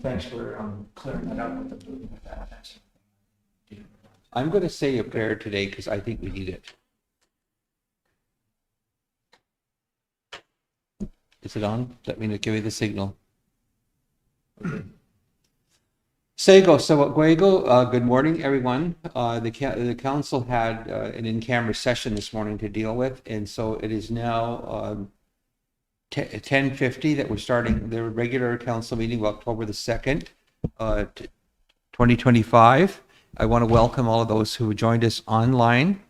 thanks for clearing that up with that. I'm going to say a prayer today because I think we need it. Is it on? Let me give you the signal. Sego, Sawaguego, good morning, everyone. The council had an in-camera session this morning to deal with, and so it is now 10:50 that we're starting the regular council meeting of October the 2nd, 2025. I want to welcome all of those who joined us online.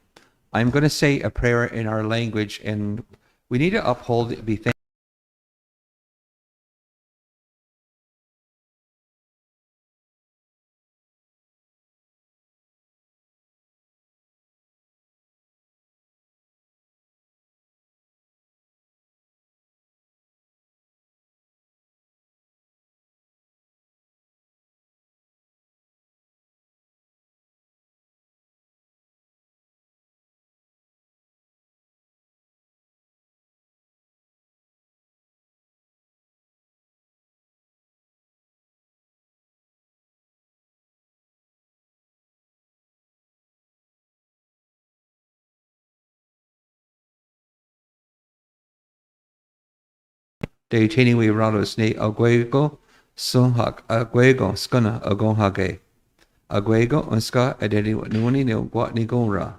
I'm going to say a prayer in our language, and we need to uphold, be thankful. De tini we rados ne aguego sunhak aguego skuna agonhage aguego unska adeni nuni ne guatni gonra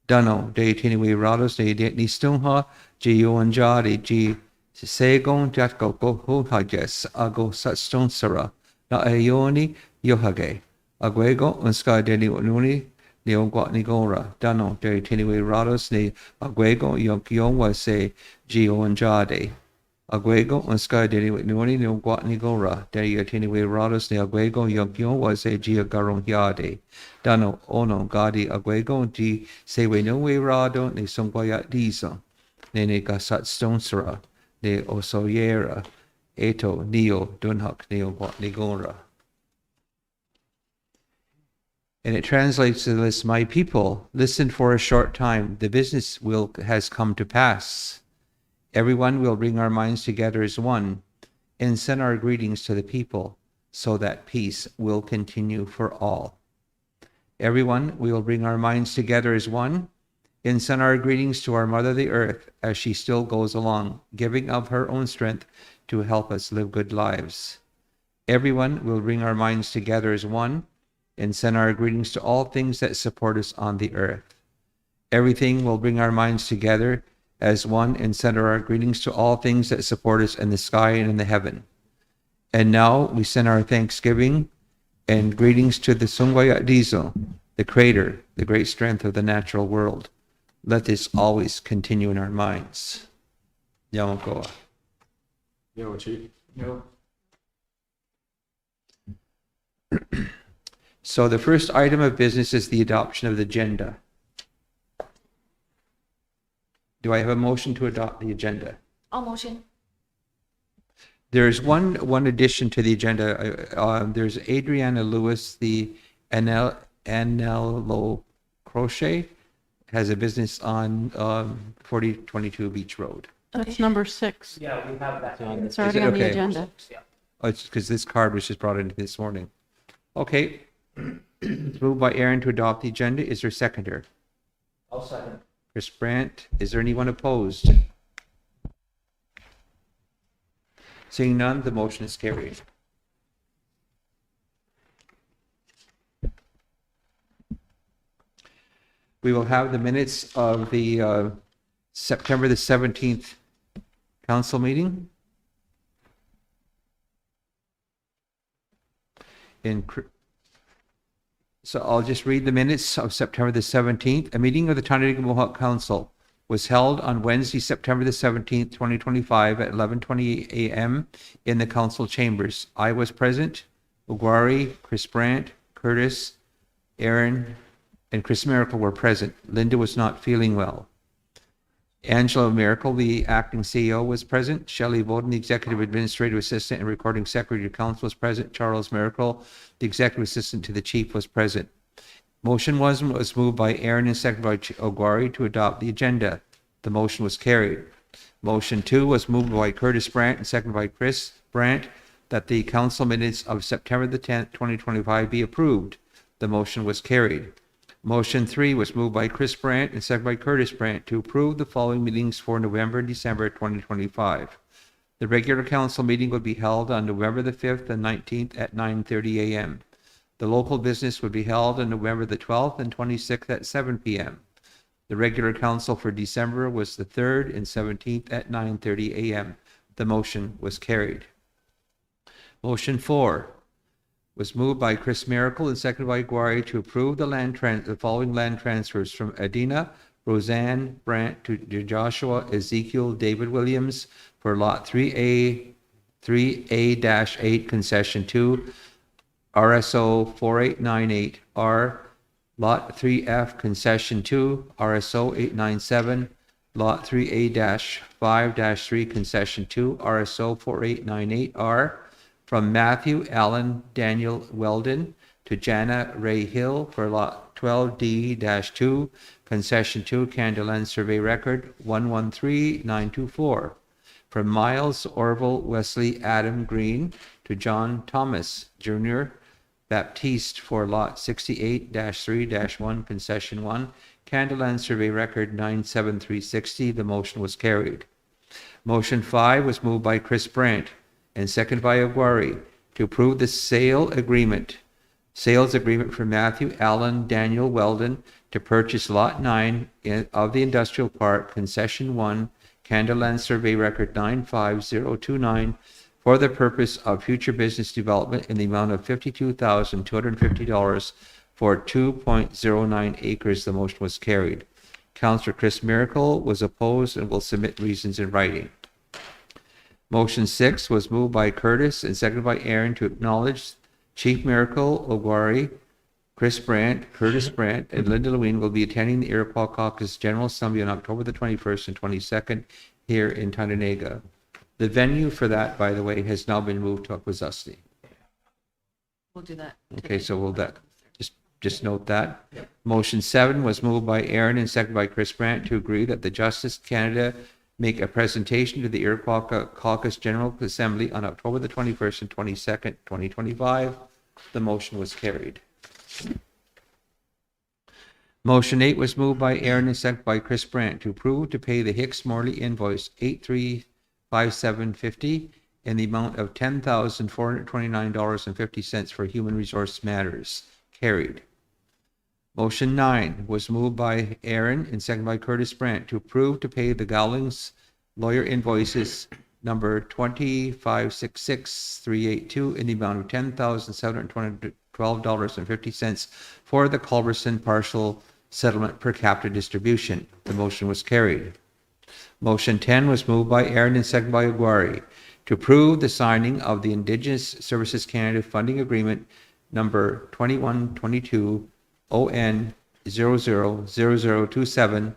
dano de tini we rados ne ni stunha ji yuanjari ji segon jatko go hages ago satstone sara na ayoni yohage aguego unska adeni nuni ne guatni gonra dano de tini we rados ne aguego yonkion wase ji yuanjade Aguego, unska deni nuoni no guatni gora, deni atini we rados ne aguego yonkyon was a gia garon yade. Dano ono gadi aguego di se we no we rado ne songoya dizo. Ne gasat stonsera, ne osoyera, eto neo dunhak neo guatni gora. And it translates to this, my people, listen for a short time, the business has come to pass. Everyone will bring our minds together as one and send our greetings to the people so that peace will continue for all. Everyone, we will bring our minds together as one and send our greetings to our Mother the Earth as she still goes along, giving of her own strength to help us live good lives. Everyone will bring our minds together as one and send our greetings to all things that support us on the earth. Everything will bring our minds together as one and send our greetings to all things that support us in the sky and in the heaven. And now we send our thanksgiving and greetings to the Sungwaya Dizo, the creator, the great strength of the natural world. Let this always continue in our minds. Yamakoa. Yo, Chief. Yo. So the first item of business is the adoption of the agenda. Do I have a motion to adopt the agenda? I'll motion. There's one addition to the agenda. There's Adriana Lewis, the Anello Crochet, has a business on 4022 Beach Road. That's number 6. Yeah, we have that. It's already on the agenda. Yeah. Oh, it's because this card was just brought in this morning. Okay. It's moved by Aaron to adopt the agenda. Is there a seconder? I'll second. Chris Brandt. Is there anyone opposed? Seeing none, the motion is carried. We will have the minutes of the September the 17th council meeting. So I'll just read the minutes of September the 17th. A meeting of the Tyendinaga Mohawk Council was held on Wednesday, September the 17th, 2025 at 11:20 a.m. in the council chambers. I was present. Uguari, Chris Brandt, Curtis, Aaron, and Chris Miracle were present. Linda was not feeling well. Angela Miracle, the acting CEO, was present. Shelley Bowden, the executive administrative assistant and recording secretary to council, was present. Charles Miracle, the executive assistant to the chief, was present. Motion was moved by Aaron and seconded by Oguari to adopt the agenda. The motion was carried. Motion 2 was moved by Curtis Brandt and seconded by Chris Brandt. that the council minutes of September the 10th, 2025 be approved. The motion was carried. Motion 3 was moved by Chris Brandt and seconded by Curtis Brandt to approve the following meetings for November and December 2025. The regular council meeting will be held on November the 5th and 19th at 9:30 a.m. The local business would be held on November the 12th and 26th at 7 p.m. The regular council for December was the 3rd and 17th at 9:30 a.m. The motion was carried. Motion 4 was moved by Chris Miracle and seconded by Guari to approve the following land transfers from Adina Roseanne Brandt to Joshua Ezekiel David Williams for Lot 3A-8 Concession 2, RSO 4898R, Lot 3F Concession 2, RSO 897, Lot 3A-5-3 Concession 2, RSO 4898R, from Matthew Allen Daniel Weldon to Jana Ray Hill for Lot 12D-2, Concession 2, Candaland Survey Record 113924. From Miles Orville Wesley Adam Green to John Thomas Jr. Baptiste for Lot 68-3-1, Concession 1, Candaland Survey Record 97360. The motion was carried. Motion 5 was moved by Chris Brandt and seconded by Aguari to approve the sales agreement for Matthew Allen Daniel Weldon to purchase Lot 9 of the Industrial Park, Concession 1, Candaland Survey Record 95029, for the purpose of future business development in the amount of $52,250 for 2.09 acres. The motion was carried. Councillor Chris Miracle was opposed and will submit reasons in writing. Motion 6 was moved by Curtis and seconded by Aaron to acknowledge Chief Miracle, Oguari, Chris Brandt, Curtis Brandt, and Linda Lewin will be attending the Iroquois Caucus General Assembly on October the 21st and 22nd here in Tyendinaga. The venue for that, by the way, has now been moved to Akwesasne. We'll do that. Okay, so we'll just note that. Yep. Motion 7 was moved by Aaron and seconded by Chris Brandt to agree that the Justice Canada make a presentation to the Iroquois Caucus General Assembly on October the 21st and 22nd, 2025. The motion was carried. Motion 8 was moved by Aaron and seconded by Chris Brandt to approve to pay the Hicks Morley invoice 835750 in the amount of $10,429.50 for human resource matters. Carried. Motion 9 was moved by Aaron and seconded by Curtis Brandt to approve to pay the Gowlings lawyer invoices number 2566382 in the amount of $10,712.50 for the Culberson partial settlement per capita distribution. The motion was carried. Motion 10 was moved by Aaron and seconded by Aguari to approve the signing of the Indigenous Services Canada funding agreement number 2122 ON 000027,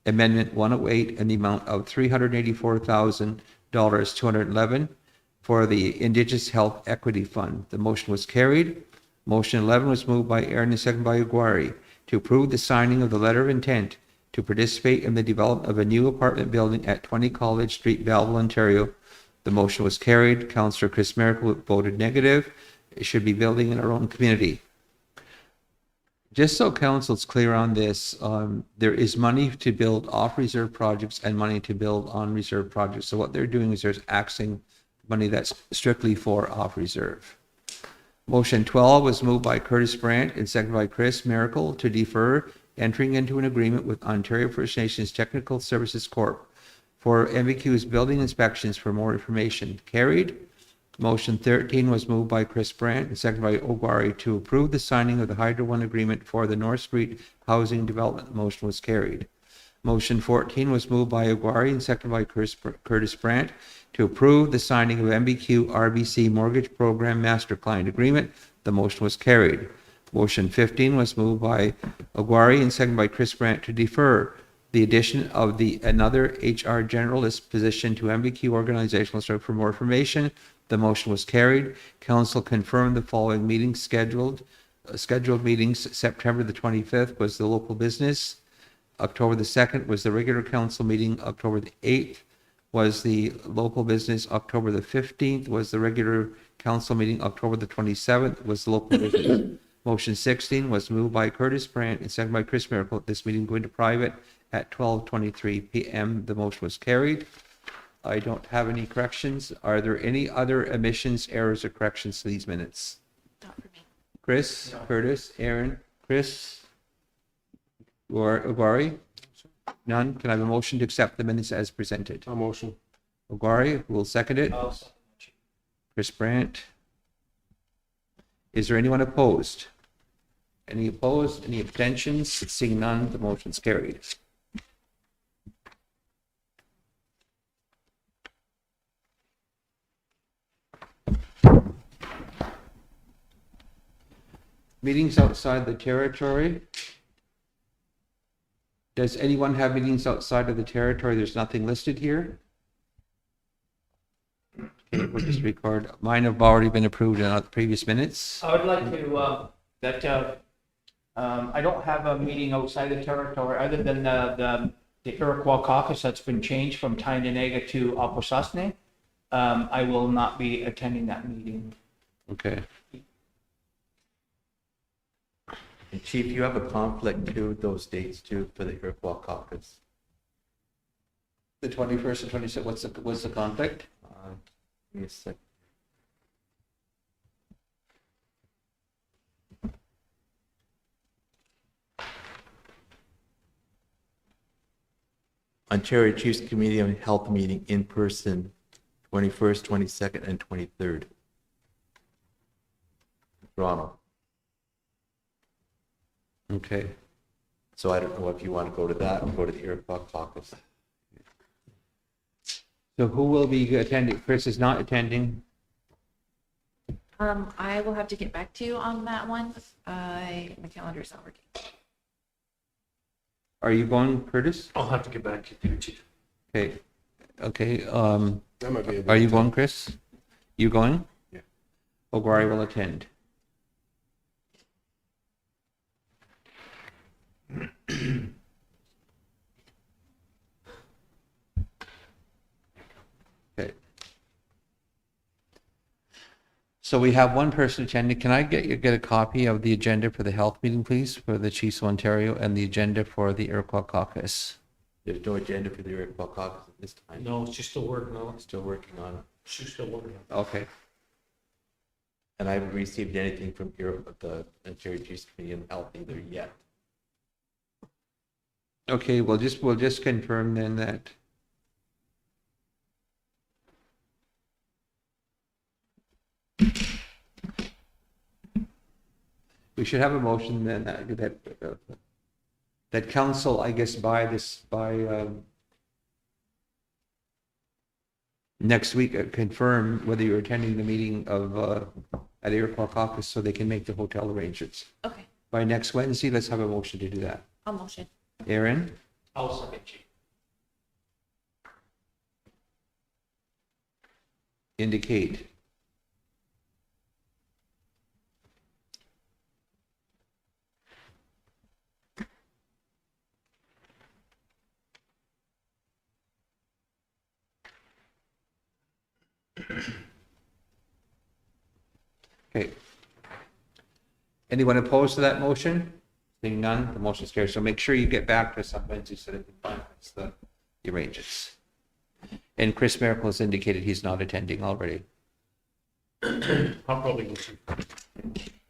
Amendment 108 in the amount of $384,211 for the Indigenous Health Equity Fund. The motion was carried. Motion 11 was moved by Aaron and seconded by Aguari to approve the signing of the letter of intent to participate in the development of a new apartment building at 20 College Street, Belleville, Ontario. The motion was carried. Councillor Chris Miracle voted negative. It should be building in our own community. Just so council's clear on this, there is money to build off-reserve projects and money to build on-reserve projects. So what they're doing is they're axing money that's strictly for off-reserve. Motion 12 was moved by Curtis Brandt and seconded by Chris Miracle to defer entering into an agreement with Ontario First Nations Technical Services Corp. for MVQ's building inspections. For more information. Carried. Motion 13 was moved by Chris Brandt and seconded by Oguari to approve the signing of the Hydro One agreement for the North Street Housing Development. Motion was carried. Motion 14 was moved by Oguari and seconded by Curtis Brandt to approve the signing of MBQ RBC Mortgage Program Master Client Agreement. The motion was carried. Motion 15 was moved by Oguari and seconded by Chris Brandt to defer the addition of another HR generalist position to MBQ organizational structure. For more information. The motion was carried. Council confirmed the following meetings scheduled. Scheduled meetings: September the 25th was the local business. October the 2nd was the regular council meeting. October the 8th was the local business. October the 15th was the regular council meeting October the 27th was local business. Motion 16 was moved by Curtis Brandt and seconded by Chris Miracle. This meeting going to private at 12:23 p.m. The motion was carried. I don't have any corrections. Are there any other omissions, errors, or corrections to these minutes? Not for me. Chris, No. Curtis, Aaron, Chris, or Ogari? None. Can I have a motion to accept the minutes as presented? A motion. Ogari will second it. I'll second that, Chief. Chris Brandt. Is there anyone opposed? Any opposed? Any abstentions? Seeing none, the motion's carried. Meetings outside the territory. Does anyone have meetings outside of the territory? There's nothing listed here. Okay, we'll just record. Mine have already been approved in the previous minutes. I would like to, I don't have a meeting outside the territory other than the Iroquois caucus that's been changed from Tyendinaga to Akwesasne. I will not be attending that meeting. Okay. And Chief, you have a conflict too, those dates too, for the Iroquois caucus. The 21st and 22nd, what's the conflict? Give me a sec. Ontario Chiefs Committee on Health meeting in person, 21st, 22nd, and 23rd. Toronto. Okay. So I don't know if you want to go to that or go to the Iroquois caucus. So who will be attending? Chris is not attending. I will have to get back to you on that one. My calendar's not working. Are you going, Curtis? I'll have to get back to you, Chief. Okay. Okay. That might be a Are you going, Chris? You going? Yeah. Ogari will attend. Okay. So we have one person attending. Can I get a copy of the agenda for the health meeting, please, for the Chiefs of Ontario, and the agenda for the Iroquois caucus? There's no agenda for the Iroquois caucus at this time. No, she's still working on it. Still working on it. She's still working on Okay. And I haven't received anything from the Ontario Chiefs Committee on Health either yet. Okay, we'll just confirm then that. We should have a motion then that council, I guess, by next week, confirm whether you're attending the meeting of at Iroquois caucus so they can make the hotel arrangements. Okay, By next Wednesday, let's have a motion to do that. I'll motion. Aaron? I'll second, Chief. Indicate. Okay. Anyone opposed to that motion? Seeing none, the motion is carried. So make sure you get back to us on Wednesday so that we can finalize the arrangements. And Chris Miracle has indicated he's not attending already. it. I'll probably go, Chief.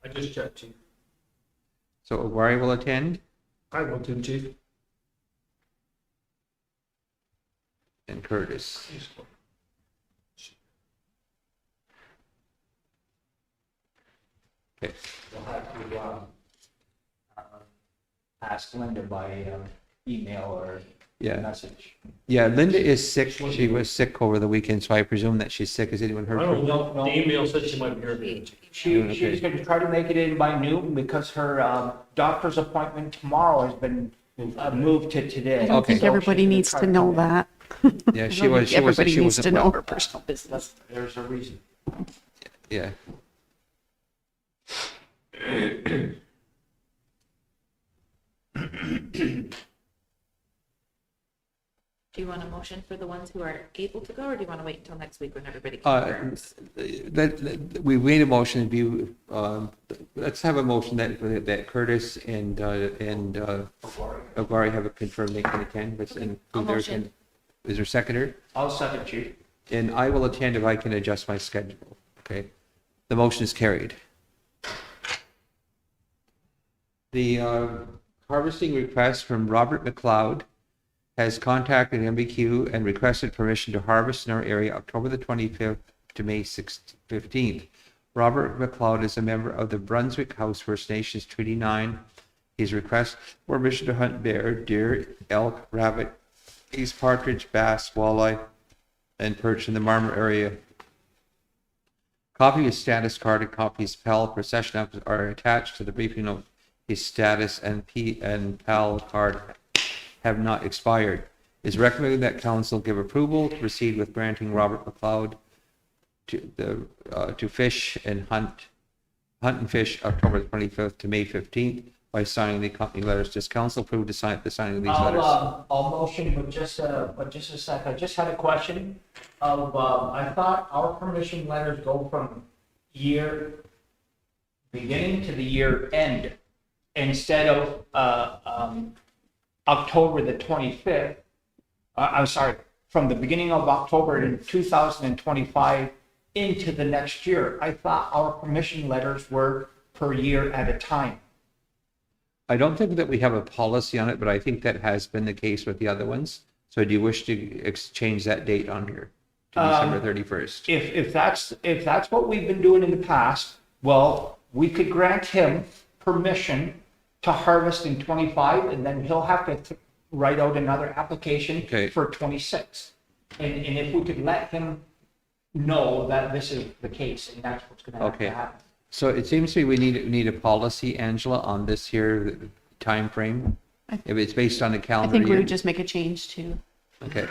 I just checked, Chief. So Ogwari will attend I will too, Chief. and Curtis. Okay. We'll have to ask Linda by email or Yeah. message. Yeah, Linda is sick. She was sick over the weekend, so I presume that she's sick. Has anyone I heard don't from her? know, No. the email said she might be here. She's going to try to make it in by noon because her doctor's appointment tomorrow has been moved to today. I don't Okay. think everybody needs to know that. Yeah, I she don't was. think She was. Everybody She needs wasn't to know well. her personal business. There's a reason. Yeah. Do you want a motion for the ones who are able to go, or do you want to wait until next week when everybody Uh, confirms? we made a motion to be, let's have a motion that Curtis and Agari have a confirmed they can attend, but and I'll who there motion. can. Is there a seconder? I'll second, Chief. And I will attend if I can adjust my schedule, okay? The motion is carried. The harvesting request from Robert McLeod has contacted MBQ and requested permission to harvest in our area October the 25th to May 15th. Robert McLeod is a member of the Brunswick House First Nations Treaty 9. His request for permission to hunt bear, deer, elk, rabbit, geese, partridge, bass, walleye, and perch in the Marmor area. Copy of his status card and copies of PAL procession are attached to the briefing note. His status and PAL card have not expired. It is recommended that council give approval to proceed with granting Robert McLeod to fish and hunt and fish October 25th to May 15th by signing the company letters. Does council approve the signing of these letters? I'll motion, but just a sec. I just had a question of, I thought our permission letters go from year beginning to the year end instead of, October the 25th. I'm sorry, from the beginning of October in 2025 into the next year. I thought our permission letters were per year at a time. I don't think that we have a policy on it, but I think that has been the case with the other ones. So do you wish to exchange that date on here to December 31st? If that's what we've been doing in the past, well, we could grant him permission to harvest in 25, and then he'll have to write out another application Okay. for 26. And if we could let him know that this is the case, and that's what's gonna have Okay. to happen. So it seems to me we need a policy, Angela, on this here time frame. If it's based on a I calendar think we year. would just make a change to, Okay.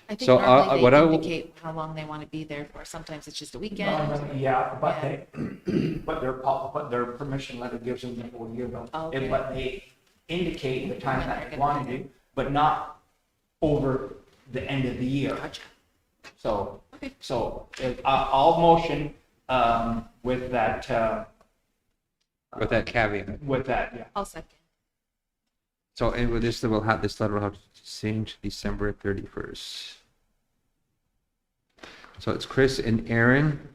I think So, normally what they I will- indicate how long they want to be there for. Sometimes it's just a weekend. Yeah, but Yeah. but their permission letter gives them the whole year though. Okay. But they indicate the time When that they're they gonna want be to there. do, but not over the end of the year. Gotcha. So, Okay. I'll motion, with that, With that caveat. with that, yeah. I'll second. So, and with this, this letter will have to change December 31st. So it's Chris and Aaron.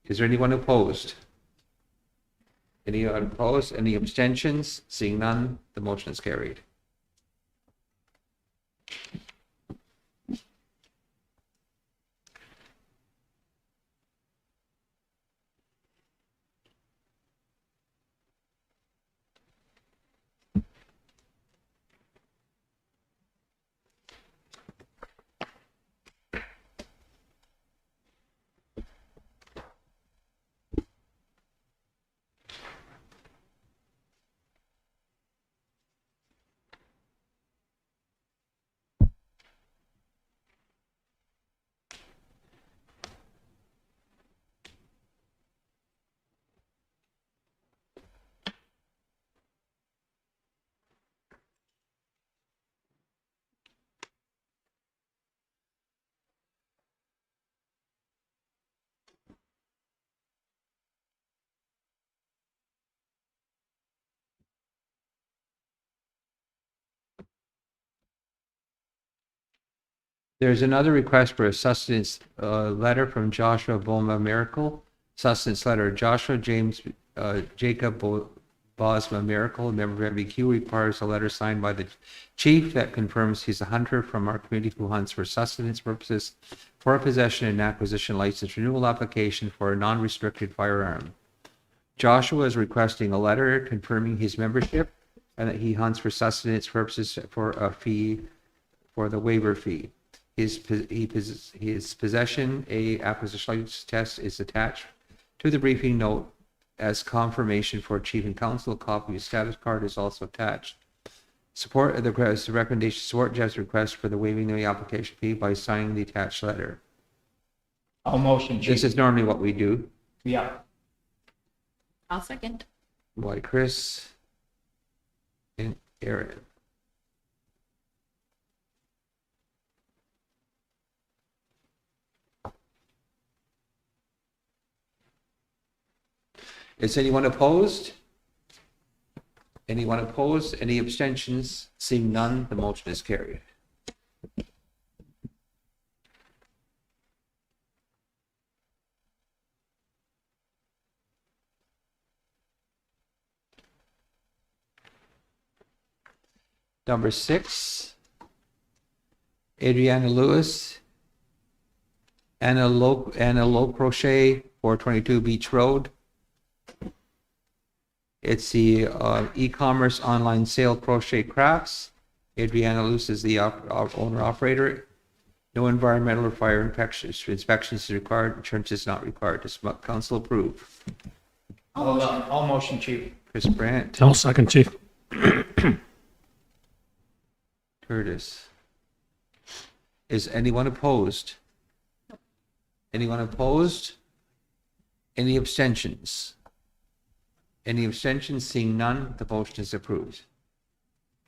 Is there anyone opposed? Anyone opposed? Any abstentions? Seeing none, the motion is carried. There's another request for a sustenance letter from Joshua Boma Miracle. Sustenance letter, Joshua James Jacob Bosma Miracle, a member of MBQ, requires a letter signed by the chief that confirms he's a hunter from our community who hunts for sustenance purposes for a possession and acquisition license renewal application for a non-restricted firearm. Joshua is requesting a letter confirming his membership and that he hunts for sustenance purposes for a fee, for the waiver fee. His possession, a acquisition license test is attached to the briefing note as confirmation for chief and council. A copy of his status card is also attached. Support of the request, recommendation, support Jeff's request for the waiving of the application fee by signing the attached letter. I'll motion, This Chief. is normally what we do. Yeah. I'll second. By Chris and Aaron. Is anyone opposed? Anyone opposed? Any abstentions? Seeing none, the motion is carried. Number 6, Adriana Lewis, Anna Low Crochet, 422 Beach Road. It's the e-commerce online sale crochet crafts. Adriana Lewis is the owner operator. No environmental or fire inspections is required. Insurance is not required. Does council approve? All motion, Chief. Chris Brandt, I'll second, Chief. Curtis. Is anyone opposed? Anyone opposed? Any abstentions? Any abstentions? Seeing none, the motion is approved.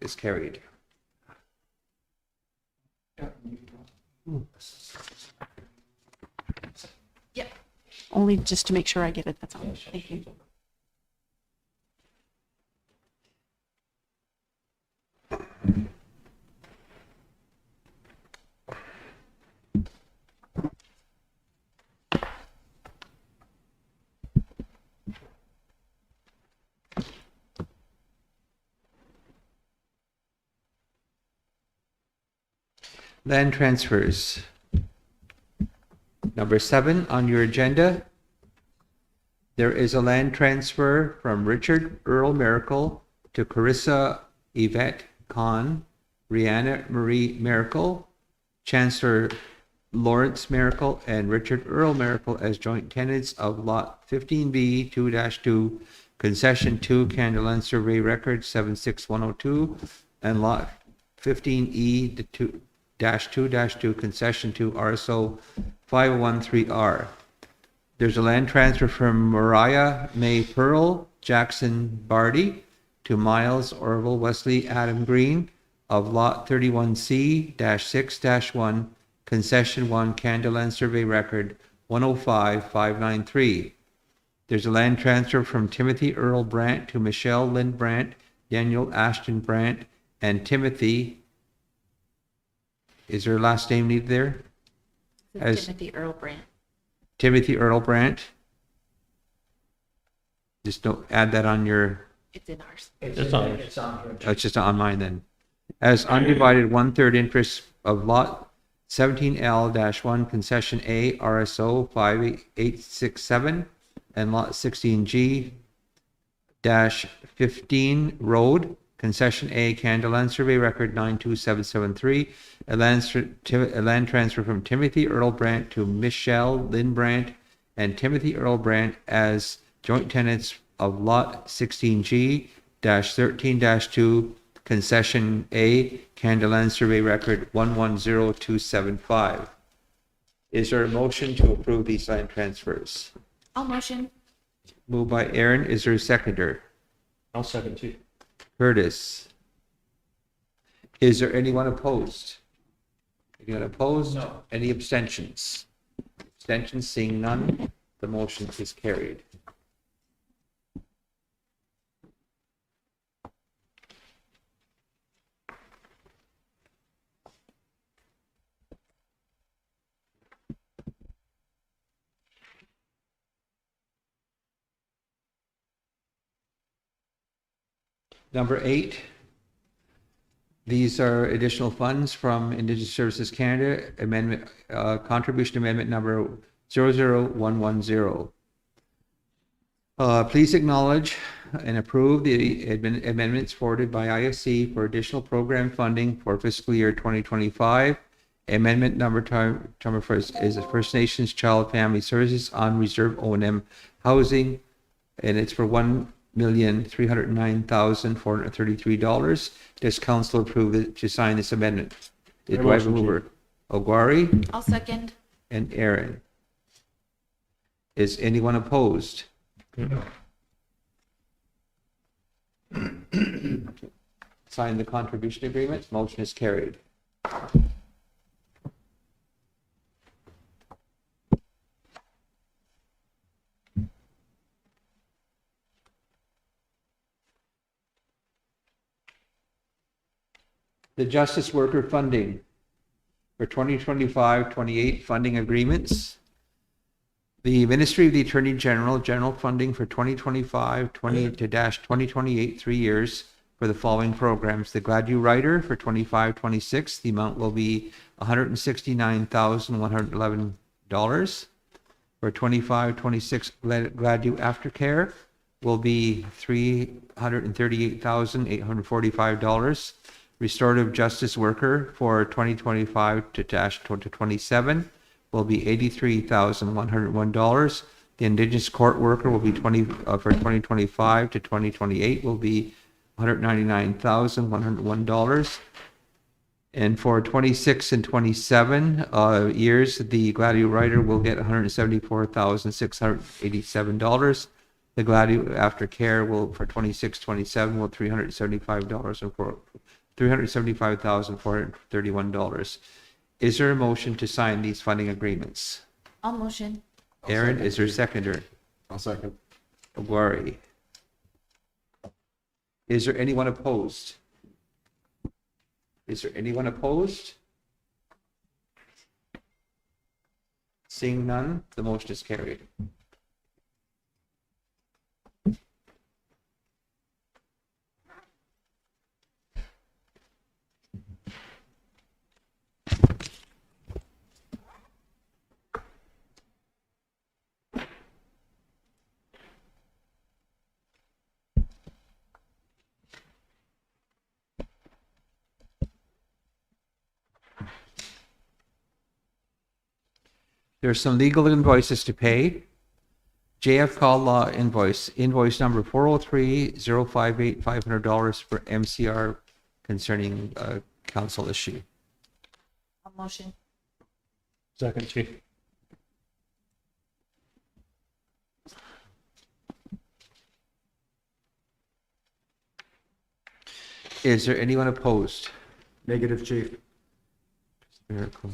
Is carried. Yep. Only just to make sure I get it, that's all. Thank you. Land transfers. Number 7 on your agenda. There is a land transfer from Richard Earl Miracle to Carissa Yvette Kahn, Rihanna Marie Miracle, Chancellor Lawrence Miracle, and Richard Earl Miracle as joint tenants of Lot 15B 2-2, Concession 2, Candaland Survey Record 76102, and Lot 15E 2-2, Concession 2, RSO 513R. There's a land transfer from Mariah May Pearl, Jackson Barty, to Miles Orville Wesley Adam Green of Lot 31C-6-1, Concession 1, Candaland Survey Record 105593. There's a land transfer from Timothy Earl Brandt to Michelle Lynn Brandt, Daniel Ashton Brandt, and Timothy. Is there a last name needed there? As Timothy Earl Brandt. Timothy Earl Brandt. Just don't add that on your, It's in ours. It's on. It's on here. oh, it's just on mine then. As undivided 1/3 interest of lot 17L-1, concession A, RSO 5867, and lot 16G-15 road, concession A, Candaland Survey Record 92773, a land transfer from Timothy Earl Brandt to Michelle Lynn Brandt and Timothy Earl Brandt as joint tenants of lot 16G-13-2, concession A, Candaland Survey Record 110275. Is there a motion to approve these land transfers? All motion. Moved by Aaron. Is there a seconder? I'll second, Chief. Curtis. Is there anyone opposed? Anyone opposed? No. Any abstentions? Abstentions, seeing none, the motion is carried. Number 8, these are additional funds from Indigenous Services Canada, amendment, contribution amendment number 00110. Please acknowledge and approve the amendments forwarded by IFC for additional program funding for fiscal year 2025. Amendment number first is the First Nations Child Family Services on Reserve O&M housing, and it's for $1,309,433. Does council approve to sign this amendment? Do I have a mover? Ogwari I'll second. and Aaron. Is anyone opposed? No. Sign the contribution agreement. Motion is carried. The justice worker funding for 2025-28 funding agreements. The Ministry of the Attorney General, general funding for 2025-2028, 3 years for the following programs. The Gladue Rider for 25-26, the amount will be $169,111. For 25-26, Gladue Aftercare will be $338,845. Restorative Justice Worker for 2025-27 will be $83,101. The Indigenous Court Worker will be for 2025 to 2028 will be $199,101. And for 26 and 27 years, the Gladue Rider will get $174,687. The Gladue Aftercare will, for 26-27, will $375,431. Is there a motion to sign these funding agreements? I'll motion. Aaron, is there a seconder? I'll second. Ogwari. Is there anyone opposed? Is there anyone opposed? Seeing none, the motion is carried. There's some legal invoices to pay. JF Call Law invoice number 403-058, $500 for MCR concerning council issue. I'll motion. Second, Chief. Is there anyone opposed? Negative, Chief. Miracle.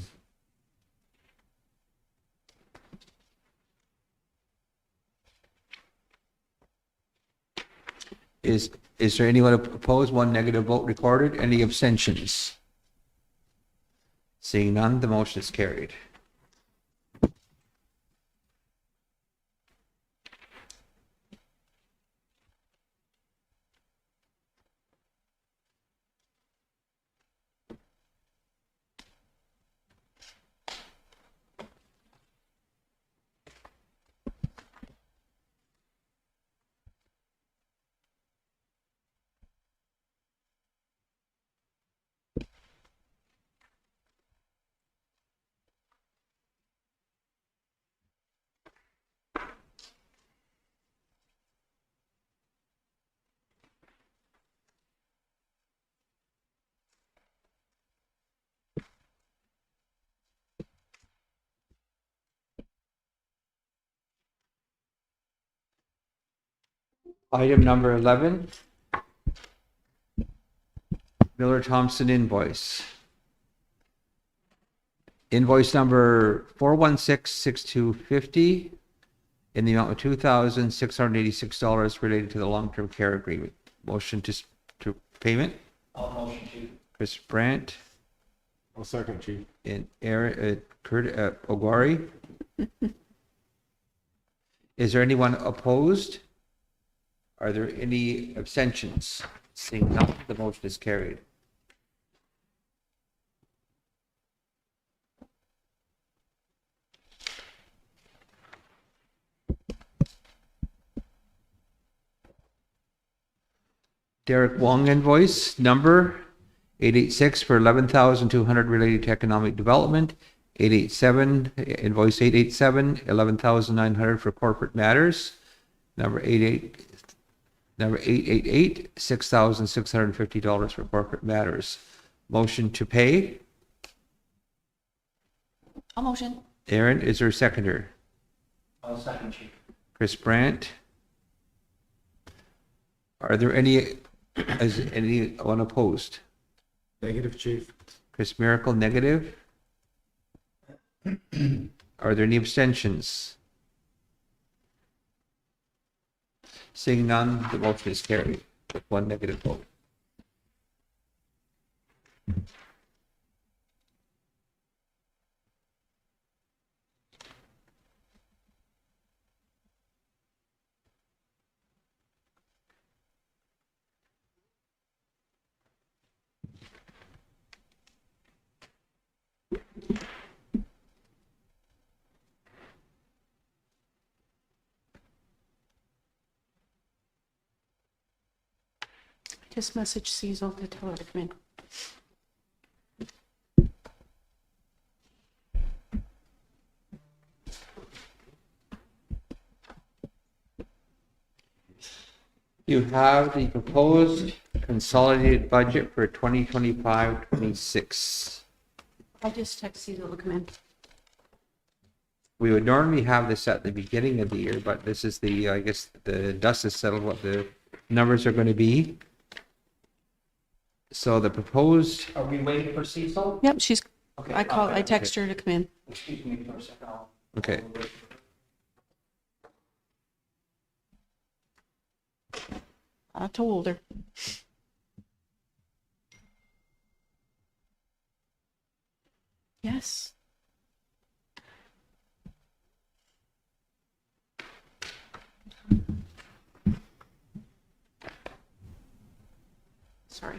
Is there anyone opposed? One negative vote recorded. Any abstentions? Seeing none, the motion is carried. Item number 11, Miller Thompson invoice. Invoice number 4166250 in the amount of $2,686 related to the long-term care agreement. Motion to payment. I'll motion to. Chris Brandt I'll second, Chief. and Aaron, Kurt Ogwari. Is there anyone opposed? Are there any abstentions? Seeing none, the motion is carried. Derek Wong invoice number 886 for 11,200 related to economic development. 887 invoice 887 11,900 for corporate matters. Number 888 $6,650 for corporate matters. Motion to pay. I'll motion. Aaron, is there a seconder? I'll second, Chief. Chris Brandt. Are there any, is anyone opposed? Negative, Chief. Chris Miracle, negative. Are there any abstentions? Seeing none, the motion is carried with one negative vote. Just message Cecil to tell her to come in. You have the proposed consolidated budget for 2025-26. I'll just text Cecil to come in. We would normally have this at the beginning of the year, but this is the, I guess, the dust has settled what the numbers are going to be. So the proposed, Are we waiting for Cecil? Yep, she's, Okay, I text her to come in. Excuse me for a second. okay, I told her. Yes. Sorry.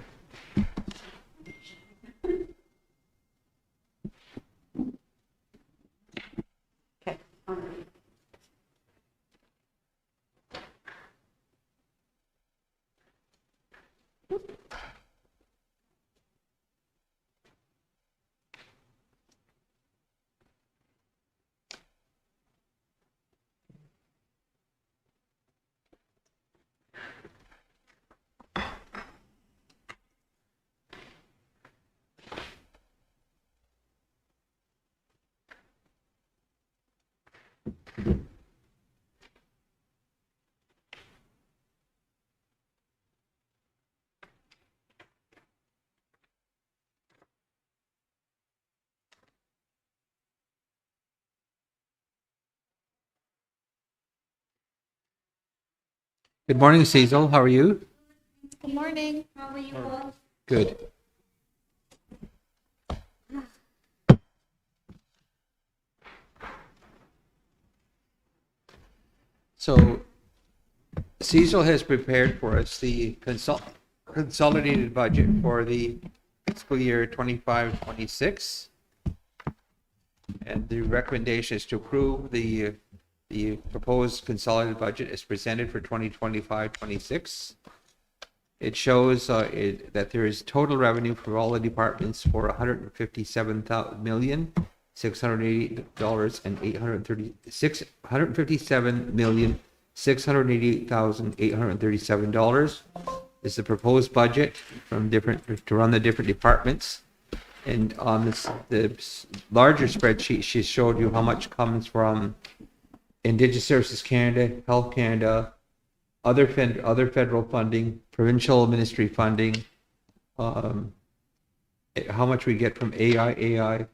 Okay. all right. good morning, Cecil, how are you? Good morning. How are you all? Good. So Cecil has prepared for us the consolidated budget for the fiscal year 25-26. And the recommendation is to approve the proposed consolidated budget as presented for 2025-26. It shows that there is total revenue for all the departments for $157,688,837 is the proposed budget from different to run the different departments. And on the larger spreadsheet, she showed you how much comes from Indigenous Services Canada, Health Canada, other federal funding, provincial ministry funding, how much we get from AI,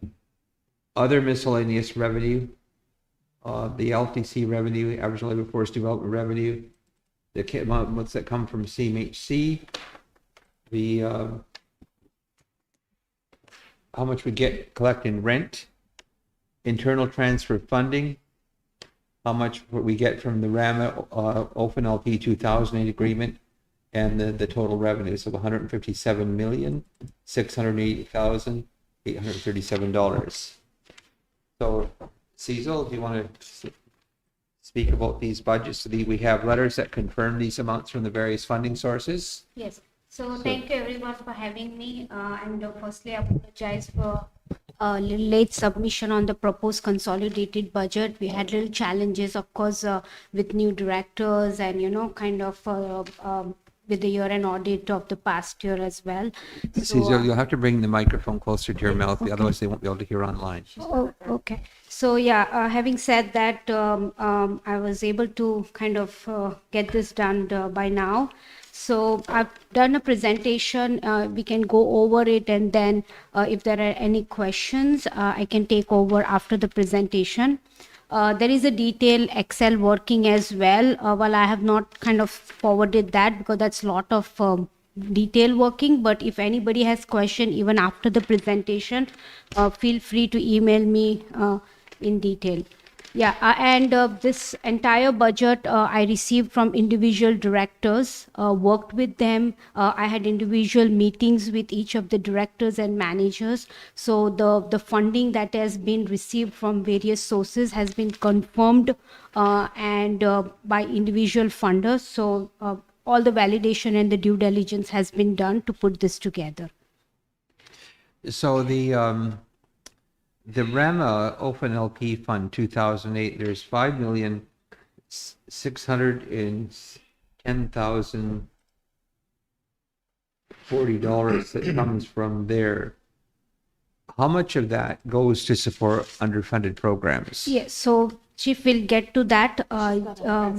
other miscellaneous revenue, the LTC revenue, average labor force development revenue, the amounts that come from CMHC, the how much we collect in rent, internal transfer funding, how much we get from the RAMA Open LP 2008 agreement, and the total revenues of $157,680,837. So, Cecil, do you want to speak about these budgets? We have letters that confirm these amounts from the various funding sources. Yes. So thank you everyone for having me. And firstly, I apologize for a little late submission on the proposed consolidated budget. We had little challenges, of course, with new directors and, kind of with the year-end audit of the past year as well. So, Cecil, you'll have to bring the microphone closer to your mouth, otherwise they won't be able to hear online. Oh, okay. So yeah, having said that, I was able to kind of get this done by now. So I've done a presentation. We can go over it, and then if there are any questions, I can take over after the presentation. There is a detailed Excel working as well. While I have not kind of forwarded that because that's a lot of detail working, but if anybody has question even after the presentation, feel free to email me in detail. Yeah, and this entire budget I received from individual directors, worked with them. I had individual meetings with each of the directors and managers. So the funding that has been received from various sources has been confirmed and by individual funders. So all the validation and the due diligence has been done to put this together. So the REMA Open LP Fund 2008, there's $5,610,040 that comes from there. How much of that goes to support underfunded programs? Yes, so Chief will get to that. I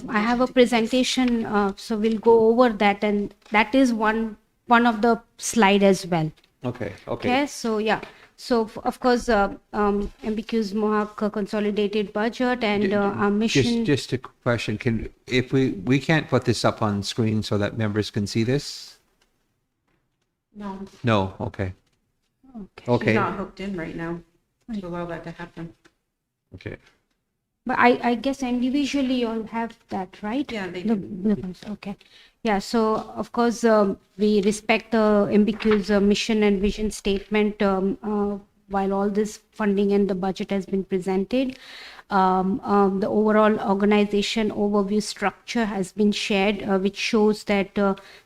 have a presentation, so we'll go over that, and that is one of the slide as well. Okay. Okay, so yeah. So of course, MBQ's Mohawk consolidated budget and our mission. Just a question. If we can't put this up on screen so that members can see this? No, No, okay. she's Okay. not hooked in right now to allow that to happen. Okay. But I guess individually you all have that, right? Yeah, they Okay. Yeah, so of course, we respect the MBQ's mission and vision statement while all this funding and the budget has been presented. The overall organization overview structure has been shared, which shows that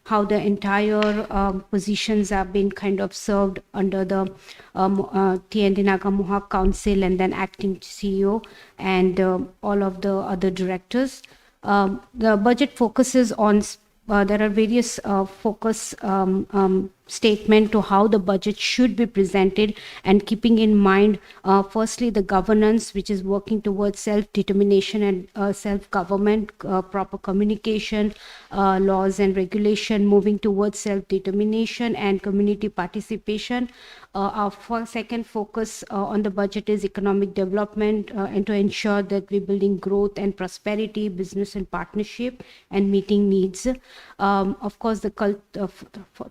how the entire positions have been kind of served under the Tyendinaga Mohawk Council and then acting CEO and all of the other directors. The budget focuses on there are various focus statement to how the budget should be presented, and keeping in mind firstly the governance, which is working towards self-determination and self-government, proper communication, laws and regulation, moving towards self-determination and community participation. Our second focus on the budget is economic development and to ensure that we're building growth and prosperity, business and partnership, and meeting needs. Of course, the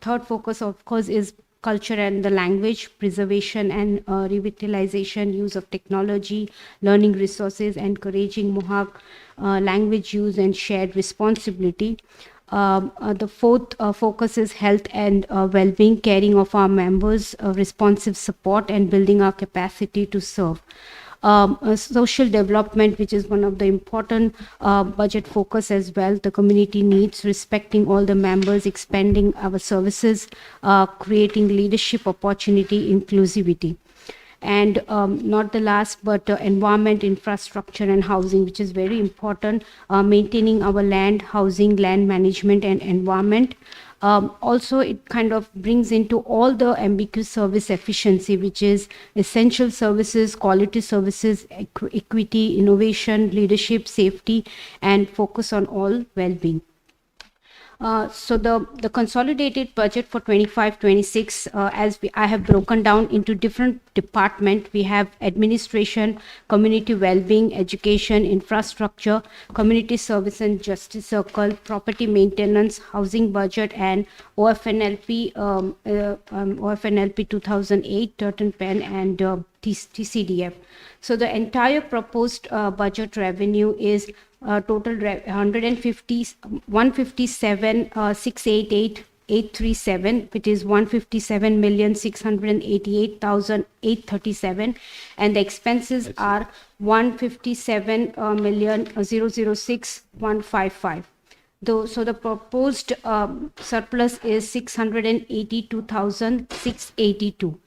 third focus, of course, is culture and the language preservation and revitalization, use of technology, learning resources, encouraging Mohawk language use and shared responsibility. The fourth focus is health and well-being, caring of our members, responsive support, and building our capacity to serve. Social development, which is one of the important budget focus as well. The community needs, respecting all the members, expanding our services, creating leadership opportunity, inclusivity. And not the last, but environment, infrastructure, and housing, which is very important, maintaining our land, housing, land management, and environment. Also, it kind of brings into all the MBQ service efficiency, which is essential services, quality services, equity, innovation, leadership, safety, and focus on all well-being. So the consolidated budget for 25-26, I have broken down into different departments. We have administration, community well-being, education, infrastructure, community service and justice circle, property maintenance, housing budget, and OFNLP, OFNLP 2008, Turton Pen, and TCDF. So the entire proposed budget revenue is total 157,688,837, which is 157,688,837, and the expenses are 157,006,155. So the proposed surplus is 682,682.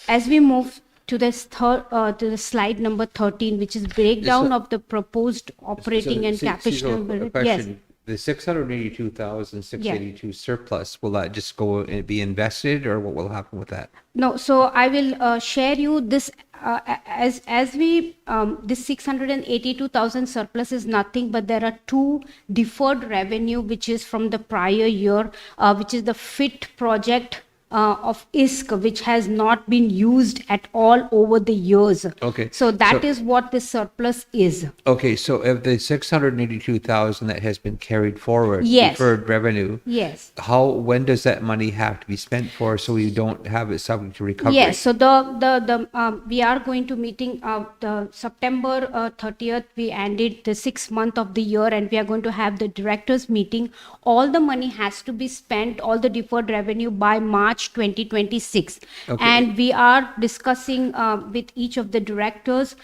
As we move to this to the slide number 13, which is breakdown of the proposed operating and capital. Yes. The 682,682 surplus, will that just go and be invested, or what will happen with that? No, so I will share you this as we this 682,000 surplus is nothing, but there are two deferred revenue which is from the prior year, which is the FIT project of ISK, which has not been used at all over the years. Okay. So that is what the surplus is. Okay, so of the 682,000 that has been carried forward, Yes. deferred revenue, Yes. when does that money have to be spent for, so we don't have it subject to recovery? Yes, so we are going to meeting the September 30th. We ended the 6th month of the year, and we are going to have the directors meeting. All the money has to be spent, all the deferred revenue, by March 2026. Okay. And we are discussing with each of the directors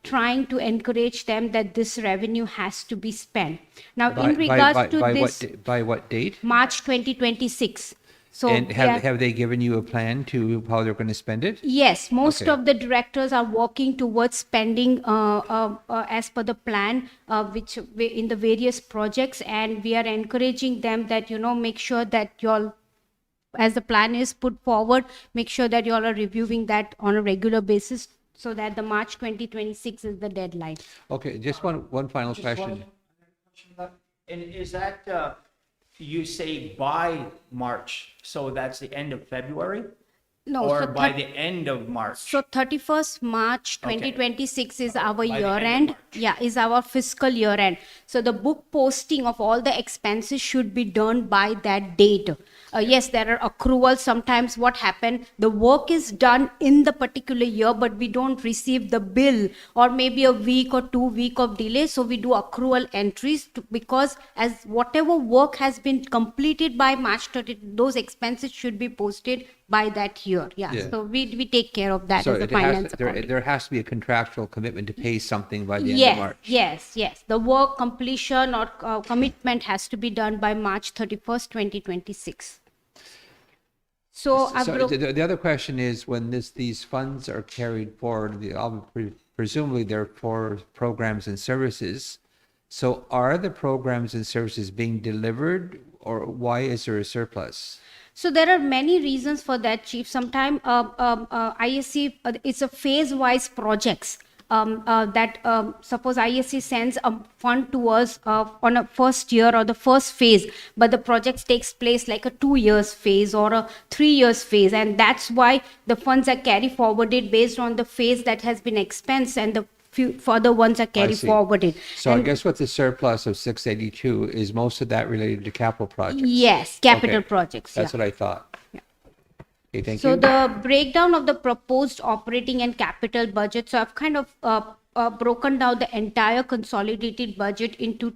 trying to encourage them that this revenue has to be spent. Now, By, in regards to by this, by what date? March 2026. So And we are- have they given you a plan to how they're going to spend it? Yes, most Okay. of the directors are working towards spending as per the plan, which in the various projects, and we are encouraging them that, make sure that y'all, as the plan is put forward, make sure that y'all are reviewing that on a regular basis so that the March 2026 is the deadline. Okay, just one final Just question. And is that, you say by March, so that's the end of February? No, Or so by the end of March? So 31st March Okay. 2026 is our By the year end of end. March. Yeah, is our fiscal year end. So the book posting of all the expenses should be done by that date. Yes, there are accruals. Sometimes what happen, the work is done in the particular year, but we don't receive the bill, or maybe a week or 2 week of delay. So we do accrual entries because as whatever work has been completed by March 30, those expenses should be posted by that year. Yeah. Yeah. So we take care of that So as a it has finance to, accounting. there has to be a contractual commitment to pay something by the end of Yes, March. yes. The work completion or commitment has to be done by March 31st, 2026. So I've So the other question is, when these funds are carried forward, presumably they're for programs and services. So are the programs and services being delivered, or why is there a surplus? So there are many reasons for that, Chief. Sometimes ISC, it's a phase-wise projects. Suppose ISC sends a fund to us on a first year or the first phase, but the project takes place like a 2 years phase or a 3 years phase, and that's why the funds are carry forwarded based on the phase that has been expensed, and the few further ones are carry see. forwarded. So I And guess with the surplus of 682, is most of that related to capital projects? yes, capital Okay. projects. That's Yeah. what I thought. Okay, thank So you. the breakdown of the proposed operating and capital budget. So I've kind of broken down the entire consolidated budget into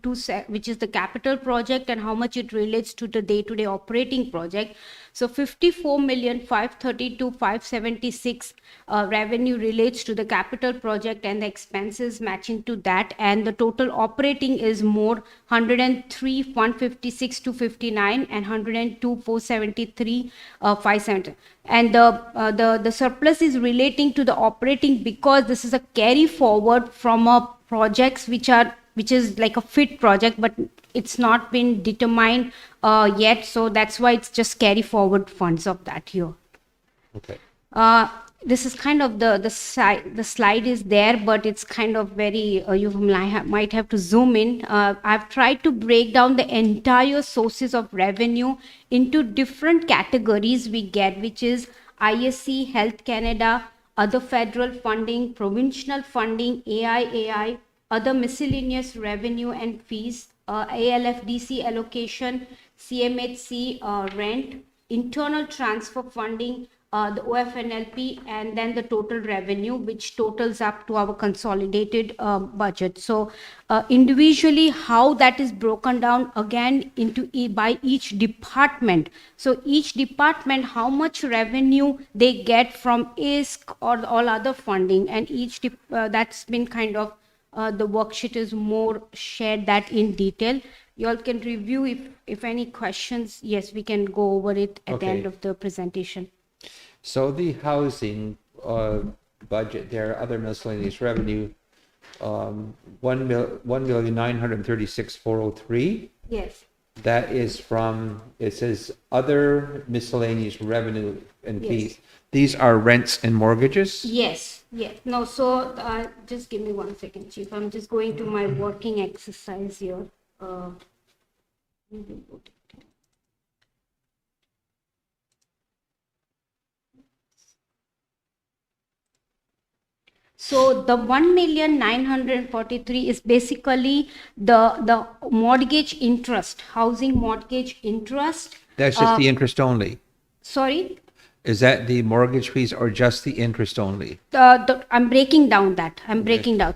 which is the capital project and how much it relates to the day-to-day operating project. So 54,532,576 revenue relates to the capital project and the expenses matching to that, and the total operating is more 103,156,259 and 102,473 570. And the surplus is relating to the operating because this is a carry forward from a projects which is like a fit project, but it's not been determined yet. So that's why it's just carry forward funds of that year. Okay. This is kind of the slide is there, but it's kind of very you might have to zoom in. I've tried to break down the entire sources of revenue into different categories we get, which is ISC, Health Canada, other federal funding, provincial funding, AIAI, other miscellaneous revenue and fees, ALFDC allocation, CMHC rent, internal transfer funding, the OFNLP, and then the total revenue, which totals up to our consolidated budget. So individually, how that is broken down again into by each department. So each department, how much revenue they get from ISC or all other funding, and each that's been kind of the worksheet is more shared that in detail. You all can review if any questions. Yes, we can go over it at the Okay. end of the presentation. So the housing budget, there are other miscellaneous revenue, 1,936,403. Yes. That is from, it says other miscellaneous revenue and fees. Yes. These are rents and mortgages? Yes. No, so just give me 1 second, Chief. I'm just going to my working exercise here. So the 1,943 is basically the mortgage interest, housing mortgage interest. That's just the interest only? Sorry, Is that the mortgage fees or just the interest only? I'm breaking down that.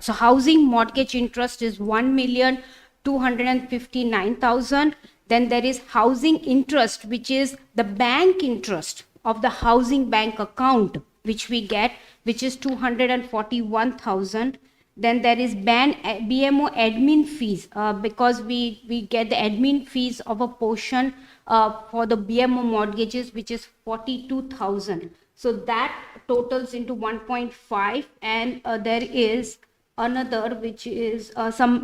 So housing mortgage interest is 1,259,000. Then there is housing interest, which is the bank interest of the housing bank account, which we get, which is 241,000. Then there is BMO admin fees, because we get the admin fees of a portion for the BMO mortgages, which is 42,000. So that totals into 1.5, and there is another which is some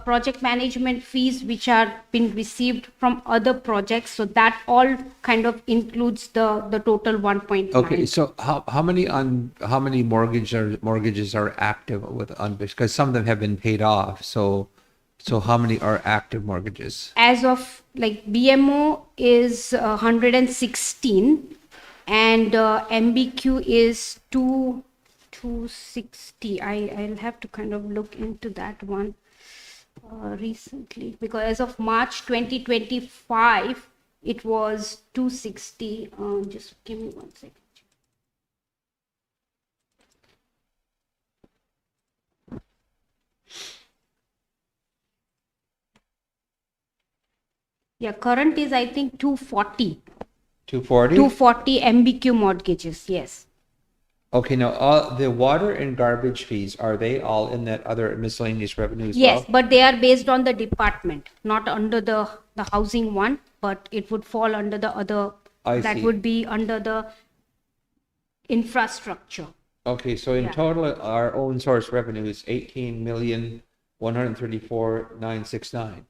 project management fees which are been received from other projects. So that all kind of includes the total 1.9. Okay, so how many mortgages are active with because some of them have been paid off. So how many are active mortgages? As of like BMO is 116, and MBQ is 260. I'll have to kind of look into that one recently, because as of March 2025 it was 260. Just give me 1 second. Yeah, current is I think 240. 240? 240 MBQ mortgages, yes. Okay, now the water and garbage fees, are they all in that other miscellaneous revenue as Yes, well? but they are based on the department, not under the housing one, but it would fall under the other. That see. would be under the infrastructure. Okay, so in Yeah. total, our own source revenue is 18,134,969.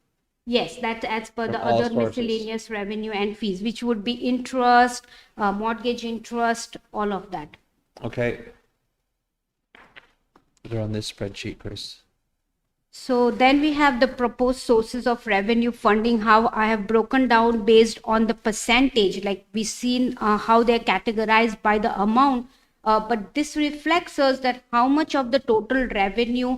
Yes, that's as per From the all other sources. miscellaneous revenue and fees, which would be interest, mortgage interest, all of that. Okay. They're on this spreadsheet, Chris. So then we have the proposed sources of revenue funding, how I have broken down based on the percentage, like we've seen how they're categorized by the amount, but this reflects us that how much of the total revenue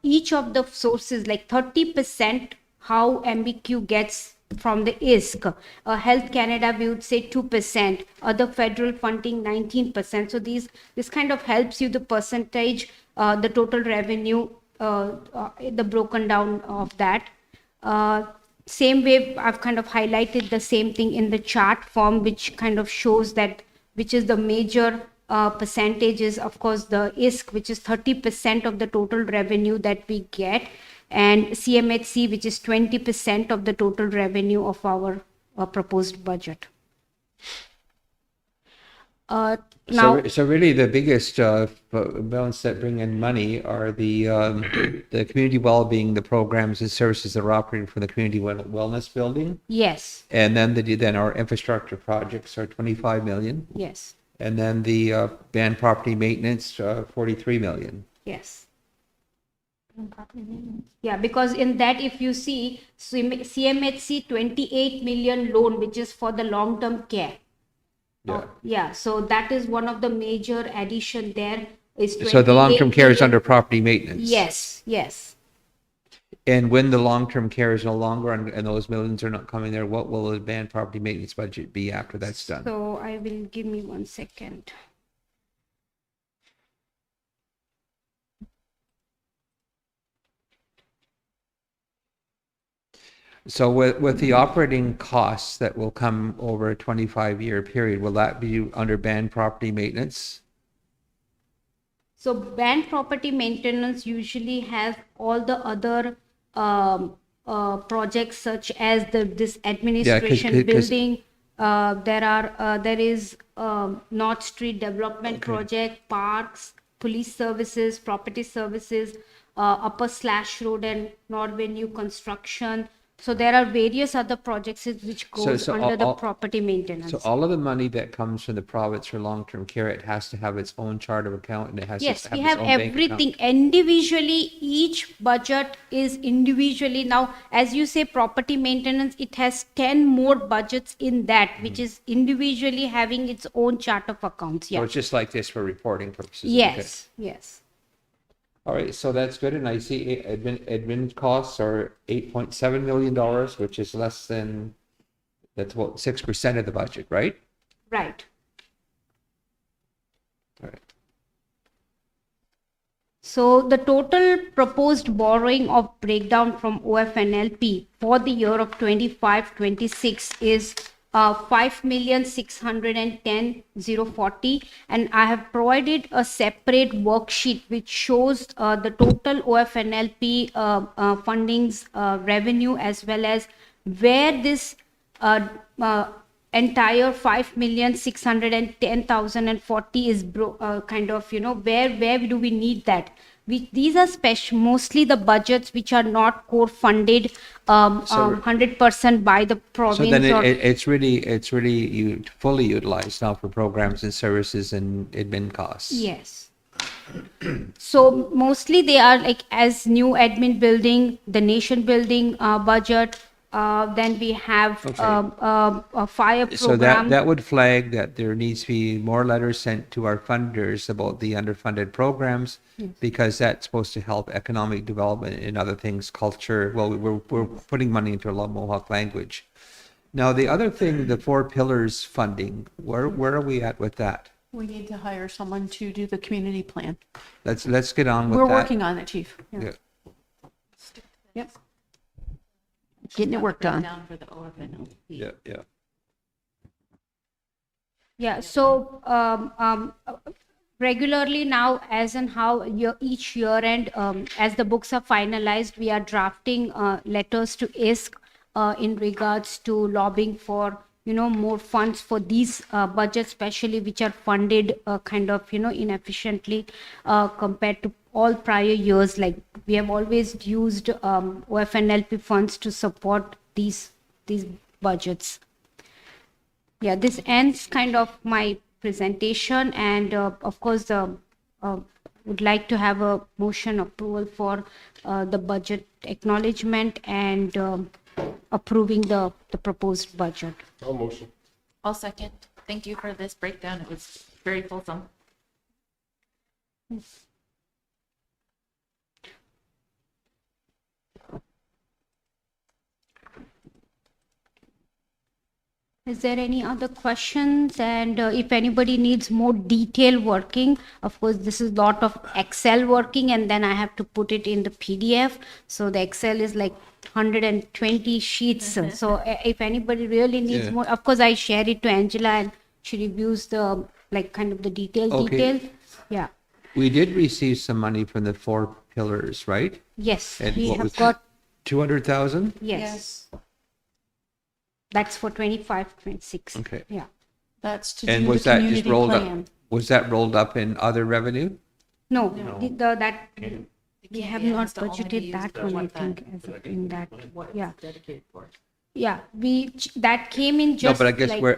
each of the sources, like 30%, how MBQ gets from the ISK. Health Canada, we would say 2%, other federal funding 19%. So this kind of helps you the percentage, the total revenue, the broken down of that. Same way, I've kind of highlighted the same thing in the chart form, which kind of shows that which is the major percentages. Of course, the ISK, which is 30% of the total revenue that we get, and CMHC, which is 20% of the total revenue of our proposed budget. Now, So really, the biggest amounts that bring in money are the community well-being, the programs and services that are operating for the community wellness building, yes, and then our infrastructure projects are 25 million, yes, and then the band property maintenance 43 million. yes. Yeah, because in that, if you see CMHC 28 million loan, which is for the long-term care. Yeah. Yeah, so that is one of the major addition there is So the long-term 28 care is million. under property maintenance. Yes, yes. And when the long-term care is no longer and those millions are not coming there, what will the band property maintenance budget be after that's done? So I will, give me 1 second. So with the operating costs that will come over a 25-year period, will that be under band property maintenance? So band property maintenance usually has all the other projects, such as this administration 'cause- building. There is North Street Development Project, parks, police services, property services, Upper Slash Road and Norvenue construction. So there are various other projects which goes so under the all- property maintenance. So all of the money that comes from the province for long-term care, it has to have its own chart of account and it has Yes, to we have have its own bank everything account. individually. Each budget is individually. Now, as you say, property maintenance, it has 10 more budgets in that, which is individually having its own chart of accounts. So Yeah. it's just like this for reporting purposes. Okay. Yes, yes. All right, so that's good. And I see admin costs are $8.7 million, which is less than, that's what, 6% of the budget, right? Right. All right. So the total proposed borrowing of breakdown from OFNLP for the year of 25-26 is 5,610,040, and I have provided a separate worksheet which shows the total OFNLP fundings revenue, as well as where this entire 5,610,040 is kind of, where do we need that. These are mostly the budgets which are not core funded 100% by the So province. then Or it's really fully utilized now for programs and services and admin costs. yes. So mostly they are like as new admin building, the nation building budget. Then we have Okay. a fire So program. that would flag that there needs to be more letters sent to our funders about the underfunded programs, because that's supposed to help economic development and other things, culture. Well, we're putting money into a lot of Mohawk language. Now, the other thing, the 4 pillars funding, where are we at with that? We need to hire someone to do the community plan. Let's get on with We're that. working on it, Chief. Yeah. Yep. Getting it worked on. Down for the OFNLP. Yeah. Yeah, so regularly now, as and how each year end, as the books are finalized, we are drafting letters to ISK in regards to lobbying for, more funds for these budgets, especially which are funded kind of, inefficiently compared to all prior years. Like we have always used OFNLP funds to support these budgets. Yeah, this ends kind of my presentation, and of course, would like to have a motion approval for the budget acknowledgement and approving the proposed budget. I'll motion. I'll second. Thank you for this breakdown. It was very fulsome. Is there any other questions? And if anybody needs more detail working, of course, this is lot of Excel working, and then I have to put it in the PDF. So the Excel is like 120 sheets. So if anybody really needs Yeah. more, of course, I share it to Angela and she reviews the like kind of the detail. Okay. Yeah. We did receive some money from the 4 pillars, right? Yes, And we what have was- got, 200,000? yes. That's for 25, 26. Okay. Yeah. That's to And do the was that just community rolled plan. up? Was that rolled up in other revenue? No, that Okay. we Yeah, have it not has to only be budgeted used that for one, I what think, as in that. What Yeah. it's dedicated for. Yeah, that came in No, just but I guess like, we're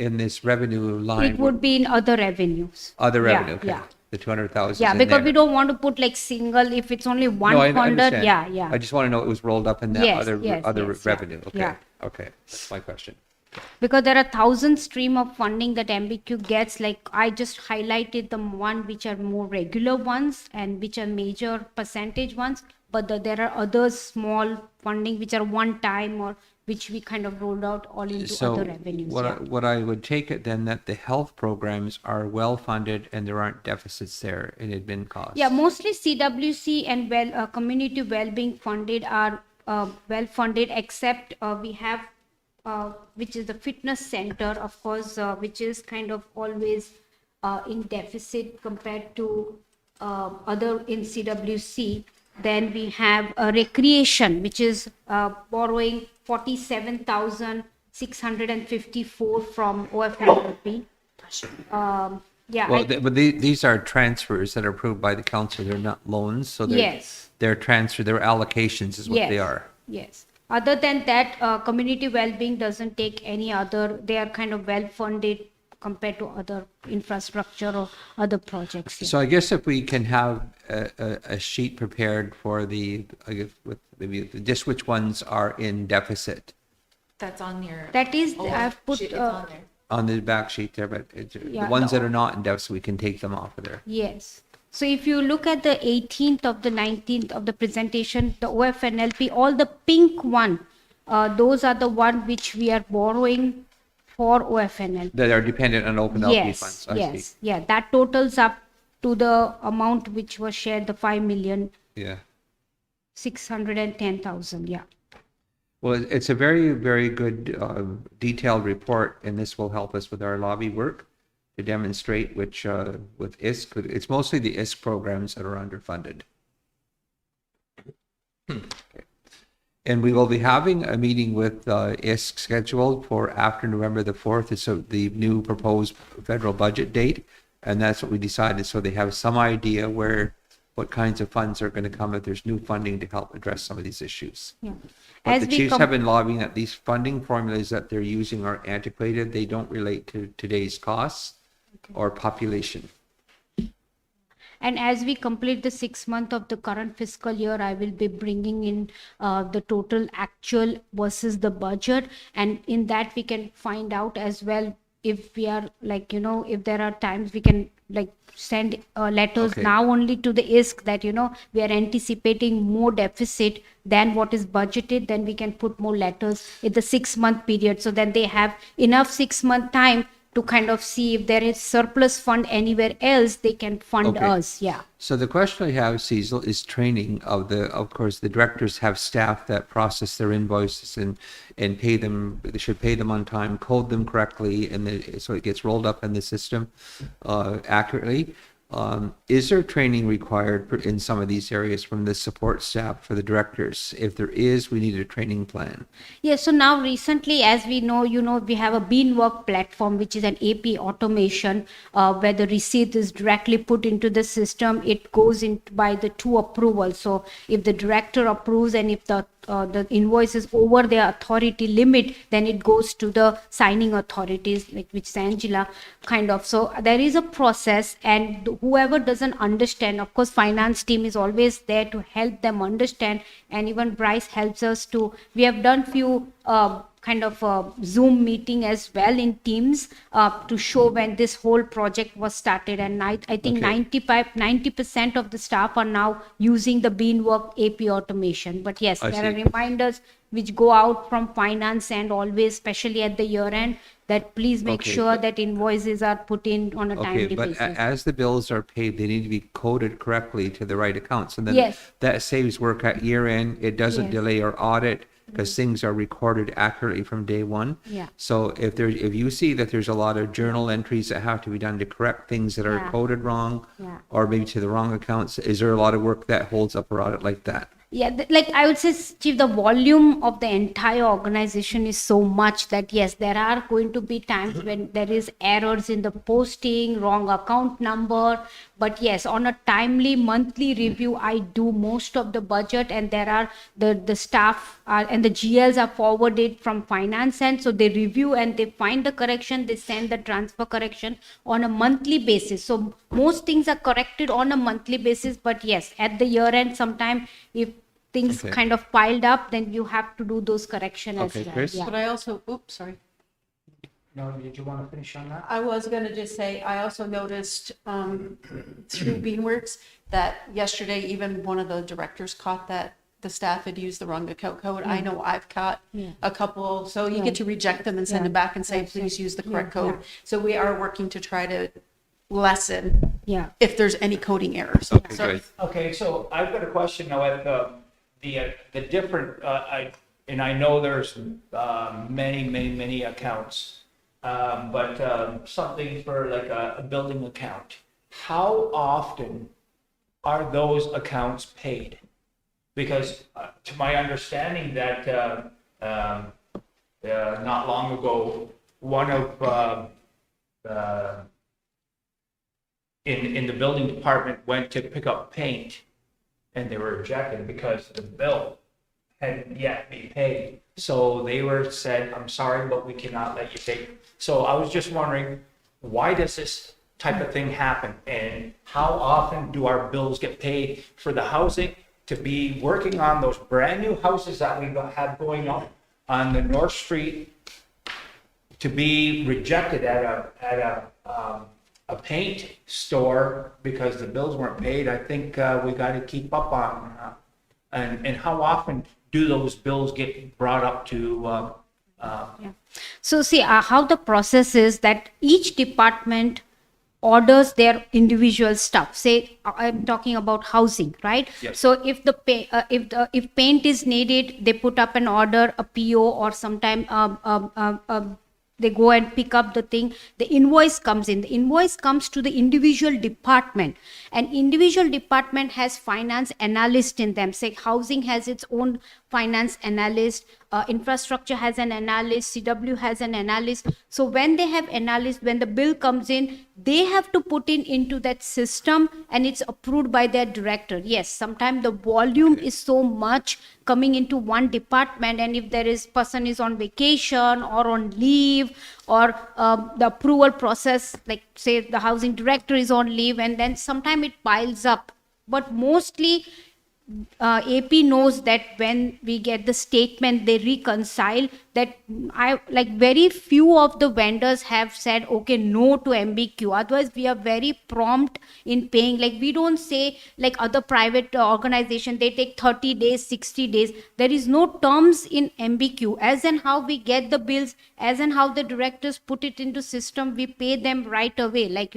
in this revenue line. it would be in other revenues. Other Yeah, revenue, okay. yeah. The 200,000. Yeah, because we don't want to put like single, if it's only one No, I funder, understand. yeah. I just want to know it was rolled up in that Yes, other yes, other yes, yeah, revenue. Okay. yeah. Okay. That's my question. Because there are 1,000 stream of funding that MBQ gets. Like I just highlighted the one which are more regular ones and which are major percentage ones, but there are other small funding which are one time or which we kind of rolled out all into So other revenues. what Yeah. what I would take it then that the health programs are well funded and there aren't deficits there in admin costs. Yeah, mostly CWC and community well-being funded are well funded, except we have which is the fitness center, of course, which is kind of always in deficit compared to other in CWC. Then we have recreation, which is borrowing 47,654 from OFNLP. Yeah, Well, but these are transfers that are approved by the council. They're not loans, so they're yes. they're transfer. They're allocations, is what they are. Yes. Other than that, community well-being doesn't take any other, they are kind of well-funded compared to other infrastructure or other projects. Yeah. So I guess if we can have a sheet prepared for the, I guess, with maybe just which ones are in deficit That's on your. That is, Oh, I've put, shit, it's on there. on the back sheet there, but Yeah, the ones no. that are not in deficit, we can take them off of there. yes. So if you look at the 18th of the 19th of the presentation, the OFNLP, all the pink one, those are the one which we are borrowing for OFNLP. That are dependent on open LP Yes, funds. I yes, see. yeah, that totals up to the amount which was shared, the 5,610,000, Yeah. yeah. Well, it's a very, very good detailed report, and this will help us with our lobby work to demonstrate which, with ISK, it's mostly the ISK programs that are underfunded. Okay. And we will be having a meeting with ISK scheduled for after November the 4th. It's the new proposed federal budget date, and that's what we decided, so they have some idea what kinds of funds are going to come if there's new funding to help address some of these issues. Yeah. But As the we chiefs com- have been lobbying that these funding formulas that they're using are antiquated. They don't relate to today's costs or population. And as we complete the 6 month of the current fiscal year, I will be bringing in the total actual versus the budget. And in that, we can find out as well if we are like, if there are times we can like send letters Okay. now only to the ISK that, we are anticipating more deficit than what is budgeted, then we can put more letters in the 6 month period. So then they have enough 6 month time to kind of see if there is surplus fund anywhere else, they can fund Okay. us. Yeah. So the question I have, Cecil, is training of course, the directors have staff that process their invoices and pay them, they should pay them on time, code them correctly, and so it gets rolled up in the system accurately. Is there training required in some of these areas from the support staff for the directors? If there is, we need a training plan. Yeah, so now recently, as we know, we have a Beanwork platform, which is an AP automation, where the receipt is directly put into the system. It goes in by the two approvals. So if the director approves and if the invoice is over their authority limit, then it goes to the signing authorities, like which is Angela, kind of. So there is a process, and whoever doesn't understand, of course, finance team is always there to help them understand, and even Bryce helps us to. We have done few kind of Zoom meeting as well in Teams to show when this whole project was started, and I think Okay. 90% of the staff are now using the Beanwork AP automation. But yes, I there are see. reminders which go out from finance and always, especially at the year end, that please make Okay, sure but- that invoices are put in on a Okay, timely but basis. as the bills are paid, they need to be coded correctly to the right accounts. And then Yes. that saves work at year end. It doesn't Yes. delay our audit because things are recorded accurately from day one. Yeah. So if you see that there's a lot of journal entries that have to be done to correct things that are Yeah. coded wrong Yeah. or maybe to the wrong accounts, is there a lot of work that holds up our audit like that? Yeah, like I would say, Chief, the volume of the entire organization is so much that yes, there are going to be times when there is errors in the posting, wrong account number. But yes, on a timely monthly review, I do most of the budget, and there are the staff and the GLs are forwarded from finance end, so they review and they find the correction, they send the transfer correction on a monthly basis. So most things are corrected on a monthly basis, but yes, at the year end, sometime if things Okay. kind of piled up, then you have to do those correction as Okay, well. Chris? Yeah. But I also, oops, sorry. No, did you want to finish on that? I was gonna just say, I also noticed through Beanworks that yesterday, even one of the directors caught that the staff had used the wrong account code. I know I've caught a couple, so you get to reject them and send them back and say, please use the correct code. So we are working to try to lessen Yeah. if there's any coding errors. Okay, So- good. Okay, so I've got a question now at the different, and I know there's many accounts, but something for like a building account. How often are those accounts paid? Because to my understanding that not long ago, one of in the building department went to pick up paint and they were rejected because the bill hadn't yet be paid. So they were said, I'm sorry, but we cannot let you pay. So I was just wondering, why does this type of thing happen? And how often do our bills get paid for the housing to be working on those brand new houses that we have going on the North Street to be rejected at a paint store because the bills weren't paid? I think we got to keep up on, and how often do those bills get brought up to? So see how the process is that each department orders their individual stuff. Say I'm talking about housing, right? Yep. So if if paint is needed, they put up an order, a PO, or sometime they go and pick up the thing. The invoice comes in. The invoice comes to the individual department, and individual department has finance analyst in them. Say housing has its own finance analyst, infrastructure has an analyst, CW has an analyst. So when they have analyst, when the bill comes in, they have to put in into that system, and it's approved by their director. Yes, sometimes the volume is so much coming into one department, and if there is person is on vacation or on leave, or the approval process, like say the housing director is on leave, and then sometime it piles up. But mostly AP knows that when we get the statement, they reconcile that. I like very few of the vendors have said okay no to MBQ. Otherwise we are very prompt in paying. Like we don't say like other private organization, they take 30 days, 60 days. There is no terms in MBQ. As and how we get the bills, as and how the directors put it into system, we pay them right away. Like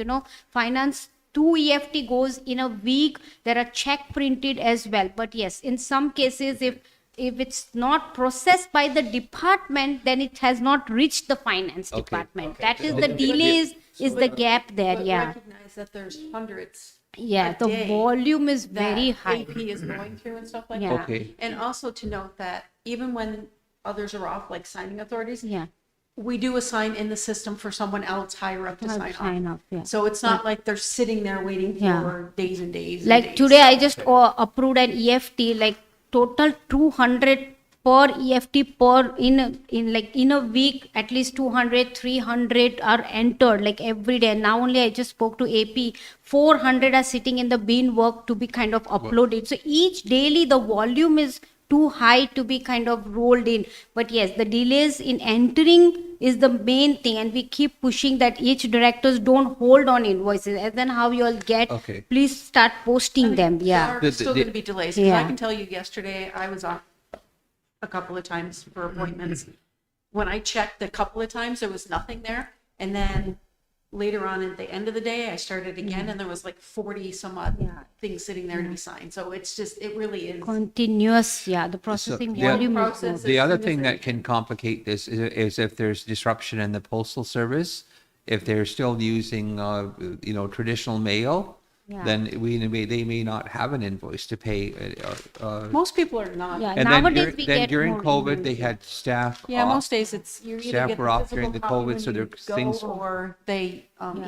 finance 2 EFT goes in a week. There are check printed as well. But yes, in some cases, if it's not processed by the department, then it has not reached the finance department. That is the delay is the gap there. But Yeah. recognize that there's hundreds Yeah. a The day volume is that very high. AP is going through and stuff like Yeah. that. Okay. And also to note that even when others are off, like signing authorities, Yeah. we do assign in the system for someone else higher up to sign Sign off. off. Yeah. So it's not like they're sitting there waiting Yeah. for days and days. and Like days. today I just approved an EFT, like total 200 per EFT per in a week. At least 200 300 are entered like every day. Now only I just spoke to AP, 400 are sitting in the bean work to be kind of uploaded. So each daily the volume is too high to be kind of rolled in. But yes, the delays in entering is the main thing, and we keep pushing that each directors don't hold on invoices. And then how you all get, Okay. please start posting them. Yeah. There are still going to be delays. 'Cause I Yeah. can tell you yesterday, I was on a couple of times for appointments. When I checked a couple of times, there was nothing there. And then later on at the end of the day, I started again and there was like 40 some odd things sitting there to be signed. So it's just, it really is. Continuous. Yeah. The processing the- volume is Process- good. The other soon as thing it- that can complicate this is if there's disruption in the postal service, if they're still using, traditional mail, Yeah. then they may not have an invoice to pay. Most people are not. Yeah. And then Nowadays we get during more COVID, emails. they had staff Yeah, off. most days it's, you either Staff get were the off physical during the copy COVID, when so you there's go, things- or they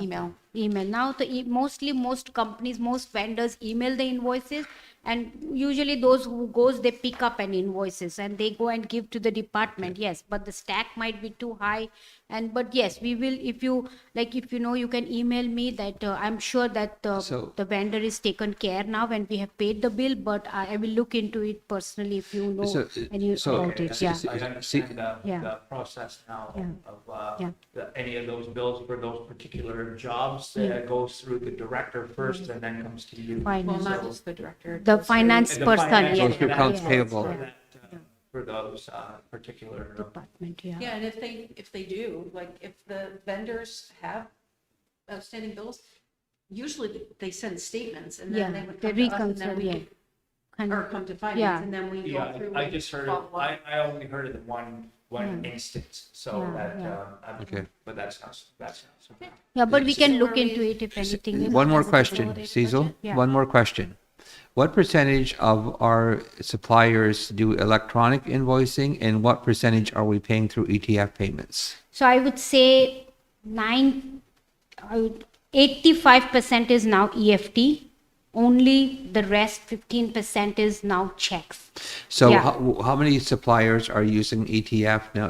email. Email. Now mostly most companies, most vendors email the invoices, and usually those who goes, they pick up an invoices and they go and give to the department. Yes, but the stack might be too high. But yes, we will, if you you can email me that I'm sure that So- the vendor is taken care now and we have paid the bill, but I will look into it personally if you know So- about it. Yeah. I understand Yeah. the process now Yeah. of Yeah. any of those bills for those particular jobs that goes through the director first and then comes to you. Finance. Well, not So- just the director. it The goes through- finance And the person, finance- yeah. Goes through accounts Yeah. payable. For that, for those particular. Department. Yeah. Yeah, and if they do, like if the vendors have outstanding bills, usually they send statements and then they Yeah. would They come to us and reconcile. then we, Yeah. Kind or of. come to Yeah. finance and then we go Yeah, through. I and just heard, follow up. I only heard of the one instance, so Yeah, that, yeah. Okay. but that's not so. Yeah, but we can look into it if anything. is One more possible. question, Cecil. Yeah. One more question. What percentage of our suppliers do electronic invoicing, and what percentage are we paying through ETF payments? So I would say 85% is now EFT. Only the rest 15% is now checks. So Yeah. how many suppliers are using ETF now,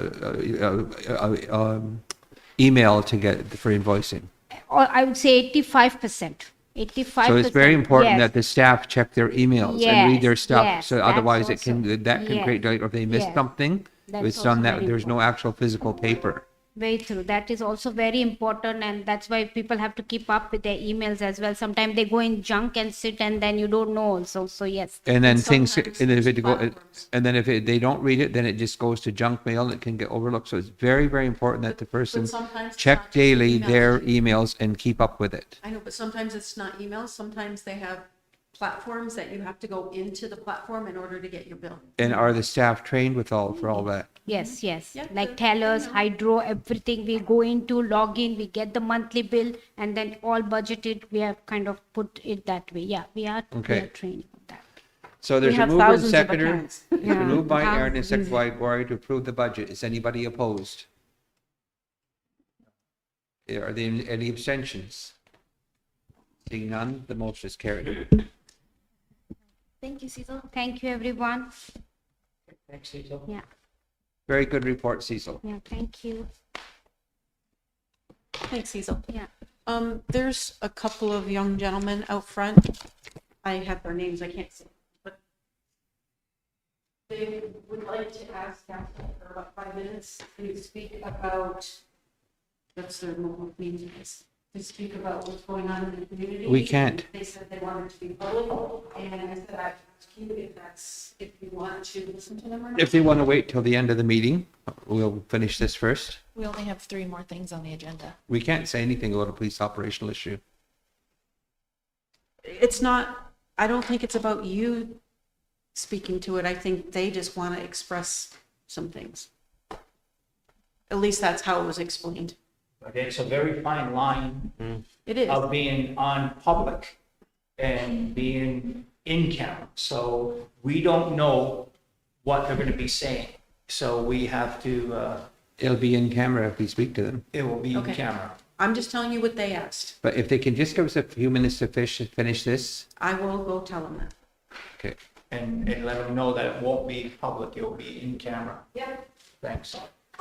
email to get for invoicing? Or I would say 85%. 85%. So it's very important yes. that the staff check their emails and read their Yes, stuff. yes, So that's otherwise also- that can yes, create, like, if they miss yes. something, That's it's done also that very there's no actual physical paper. Very true. That is also very important, and that's why people have to keep up with their emails as well. Sometimes they go in junk and sit, and then you don't know also. So yes. And then And things, sometimes and if there's it go, platforms. and then if they don't read it, then it just goes to junk mail and it can get overlooked. So it's very, very important that the person sometimes it's check not just daily emails. their emails and keep up with it. I know, but sometimes it's not emails. Sometimes they have platforms that you have to go into the platform in order to get your bill. And are the staff trained with for all that? Yes, yes. Yeah, Like good. tellers, Good know. hydro, everything. We go into, log in, we get the monthly bill, and then all budgeted. We have kind of put it that way. Yeah, we are Okay. training on that. So there's a have mover and thousands of seconder. accounts. It's been Yeah. moved by How Aaron and seconded easy. by Gloria to approve the budget. Is anybody opposed? Are there any abstentions? Seeing none, the motion is carried. Thank you, Cecil. Thank you, everyone. Thanks, Cecil. Yeah, Very good report, Cecil. yeah, thank you. Thanks, Cecil. Yeah. There's a couple of young gentlemen out front. I have their names, I can't see, but they would like to ask council for about 5 minutes to speak about, that's their Mohawk name, to speak about what's going on in the community. We can't. They said they wanted to be public, and I said I'd ask you if you want to listen to them or not. If they want to wait till the end of the meeting, we'll finish this first. We only have 3 more things on the agenda. We can't say anything about a police operational issue. It's not, I don't think it's about you speaking to it. I think they just want to express some things. At least that's how it was explained. But it's a very fine line It is. of being on public and being in camera. So we don't know what they're gonna be saying. So we have to, It'll be in camera if we speak to them. it will be in Okay. camera. I'm just telling you what they asked. But if they can just give us a few minutes to finish this, I will go tell them that. okay. And let them know that it won't be public, it will be in camera. Yeah. Thanks.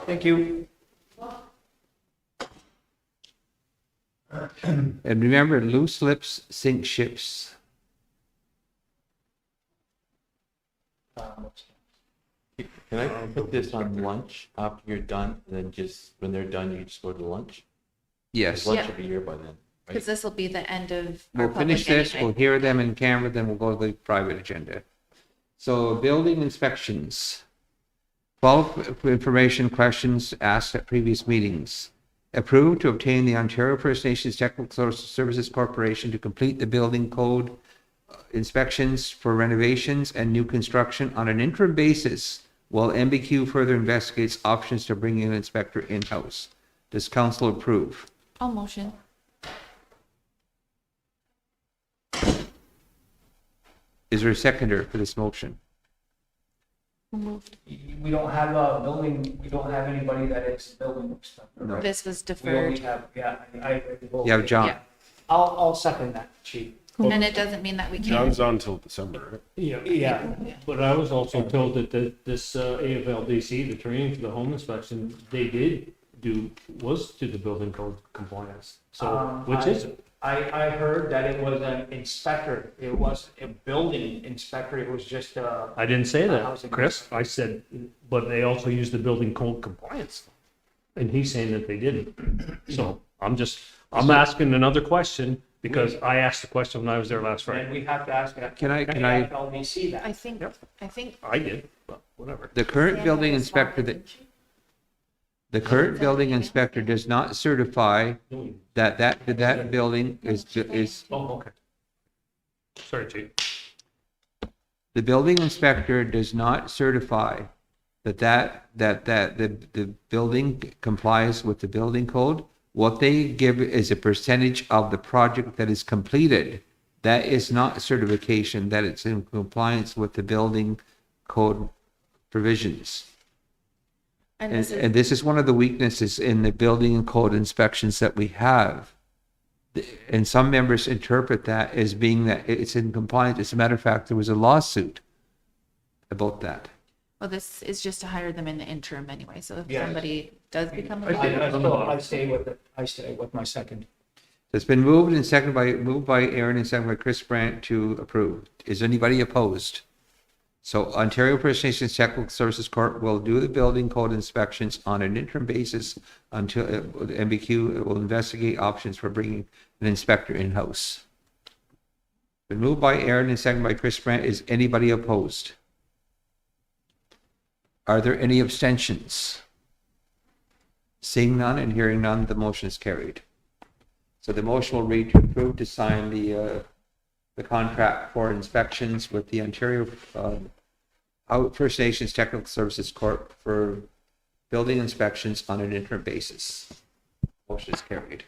Thank you. And remember, loose lips sink ships. Can I put this on lunch after you're done, and then just, when they're done, you just go to lunch? Yes. 'Cause lunch Yeah. will be here by then, Because right? this will be the end of our We'll finish public this, anyway. we'll hear them in camera, then we'll go to the private agenda. So building inspections. Follow-up information questions asked at previous meetings. Approved to obtain the Ontario First Nations Technical Services Corporation to complete the building code inspections for renovations and new construction on an interim basis while MBQ further investigates options to bring in an inspector in-house. Does council approve? I'll motion. Is there a seconder for this motion? Moved. We don't have a building, we don't have anybody that is building inspector. No. This was We only deferred. have, yeah, I. You have John. Yeah. I'll second that, chief. And it doesn't mean that we can't. John's on till December, right? Yeah, but I was also told that this AFLDC, the training for the home inspection, they did was to the building code compliance. So, which is it? I heard that it was an inspector, it was a building inspector, it was just I didn't say Housing. that, Chris. I said, but they also use the building code compliance. And he's saying that they didn't. So I'm asking another question because I asked the question when I was there last and Friday. we have to ask that. Can I- FLDC that. I think I did, but whatever. The current building inspector the current building inspector does not certify that building is, Oh, okay. Sorry, Chief. the building inspector does not certify that the building complies with the building code. What they give is a percentage of the project that is completed. That is not certification that it's in compliance with the building code provisions. and this And is, this is one of the weaknesses in the building and code inspections that we have. And some members interpret that as being that it's in compliance. As a matter of fact, there was a lawsuit about that. well, this is just to hire them in the interim anyway. So if Yes. somebody does become a I stay with it, I stay with my second. It's been moved and moved by Aaron and seconded by Chris Brandt to approve. Is anybody opposed? So Ontario First Nations Technical Services Corp will do the building code inspections on an interim basis until MBQ will investigate options for bringing an inspector in-house. Been moved by Aaron and seconded by Chris Brandt. Is anybody opposed? Are there any abstentions? Seeing none and hearing none, the motion is carried. So the motion will read to approve to sign the contract for inspections with the Ontario First Nations Technical Services Corp for building inspections on an interim basis. Motion is carried.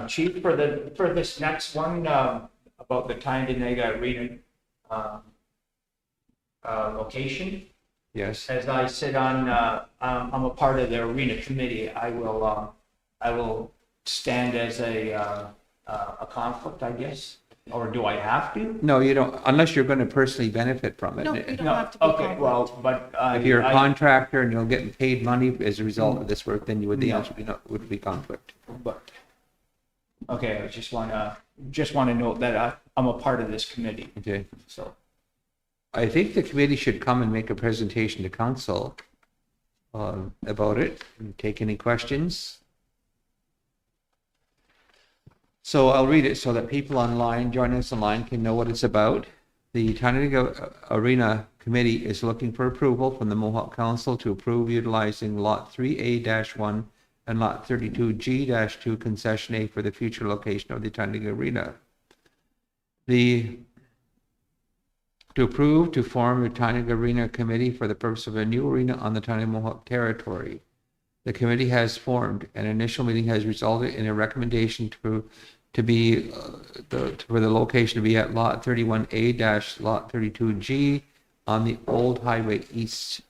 Chief, for this next one, about the Tyendinaga Arena, location, Yes. as I sit on, I'm a part of the arena committee, I will stand as a conflict, I guess, or do I have to? No, you don't, unless you're going to personally benefit from it. No, you don't No, have to be. okay, conflict. well, but If you're a I, contractor and you're getting paid money as a result of this work, then you would, the No. answer would be conflict. but, okay, I just wanna note that I'm a part of this committee, Okay. so. I think the committee should come and make a presentation to council about it and take any questions. So I'll read it so that people online, joining us online, can know what it's about. The Tyendinaga Arena Committee is looking for approval from the Mohawk Council to approve utilizing Lot 3A-1 and Lot 32G-2 Concession A for the future location of the Tyendinaga Arena. To approve to form the Tyendinaga Arena Committee for the purpose of a new arena on the Tyendinaga Mohawk territory. The committee has formed. An initial meeting has resulted in a recommendation for the location to be at Lot 31A- Lot 32G on the Old Highway East.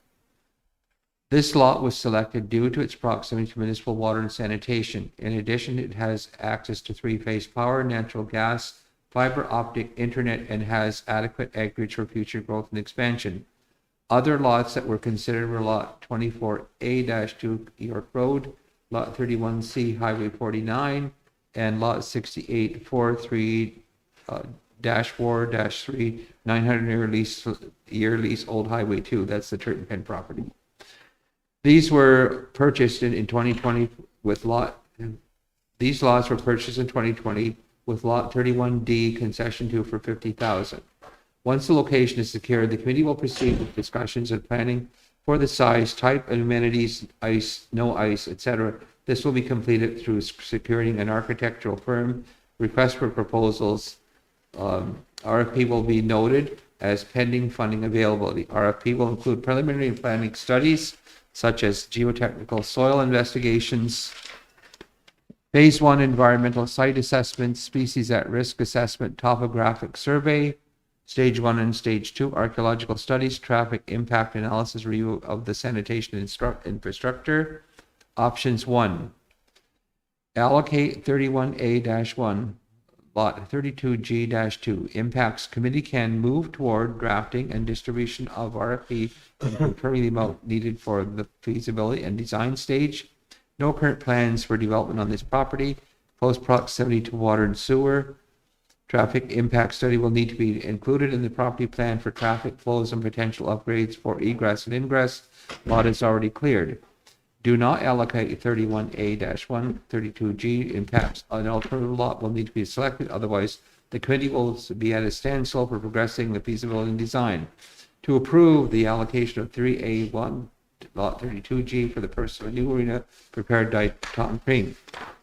This lot was selected due to its proximity to municipal water and sanitation. In addition, it has access to three-phase power, natural gas, fiber optic internet, and has adequate acreage for future growth and expansion. Other lots that were considered were Lot 24A-2 York Road, Lot 31C Highway 49, and Lot 68-4-3 900-year lease Old Highway 2. That's the Turton Pen property. These were purchased in 2020 with these lots were purchased in 2020 with Lot 31D concession 2 for $50,000. Once the location is secured, the committee will proceed with discussions and planning for the size, type, and amenities, ice, no ice, etc. This will be completed through securing an architectural firm, request for proposals. RFP will be noted as pending funding availability. RFP will include preliminary and planning studies such as geotechnical soil investigations, Phase 1 environmental site assessment, species at risk assessment, topographic survey, Stage 1 and Stage 2 archaeological studies, traffic impact analysis, review of the sanitation infrastructure. Options 1, allocate 31A-1, Lot 32G-2. Impacts committee can move toward drafting and distribution of RFP and confirming the amount needed for the feasibility and design stage. No current plans for development on this property. Close proximity to water and sewer. Traffic impact study will need to be included in the property plan for traffic flows and potential upgrades for egress and ingress. Lot is already cleared. Do not allocate 31A-1, 32G. Impacts an alternative lot will need to be selected. Otherwise, the committee will be at a standstill for progressing the feasibility and design. To approve the allocation of 3A1, Lot 32G for the purpose of a new arena prepared by Tom Crean.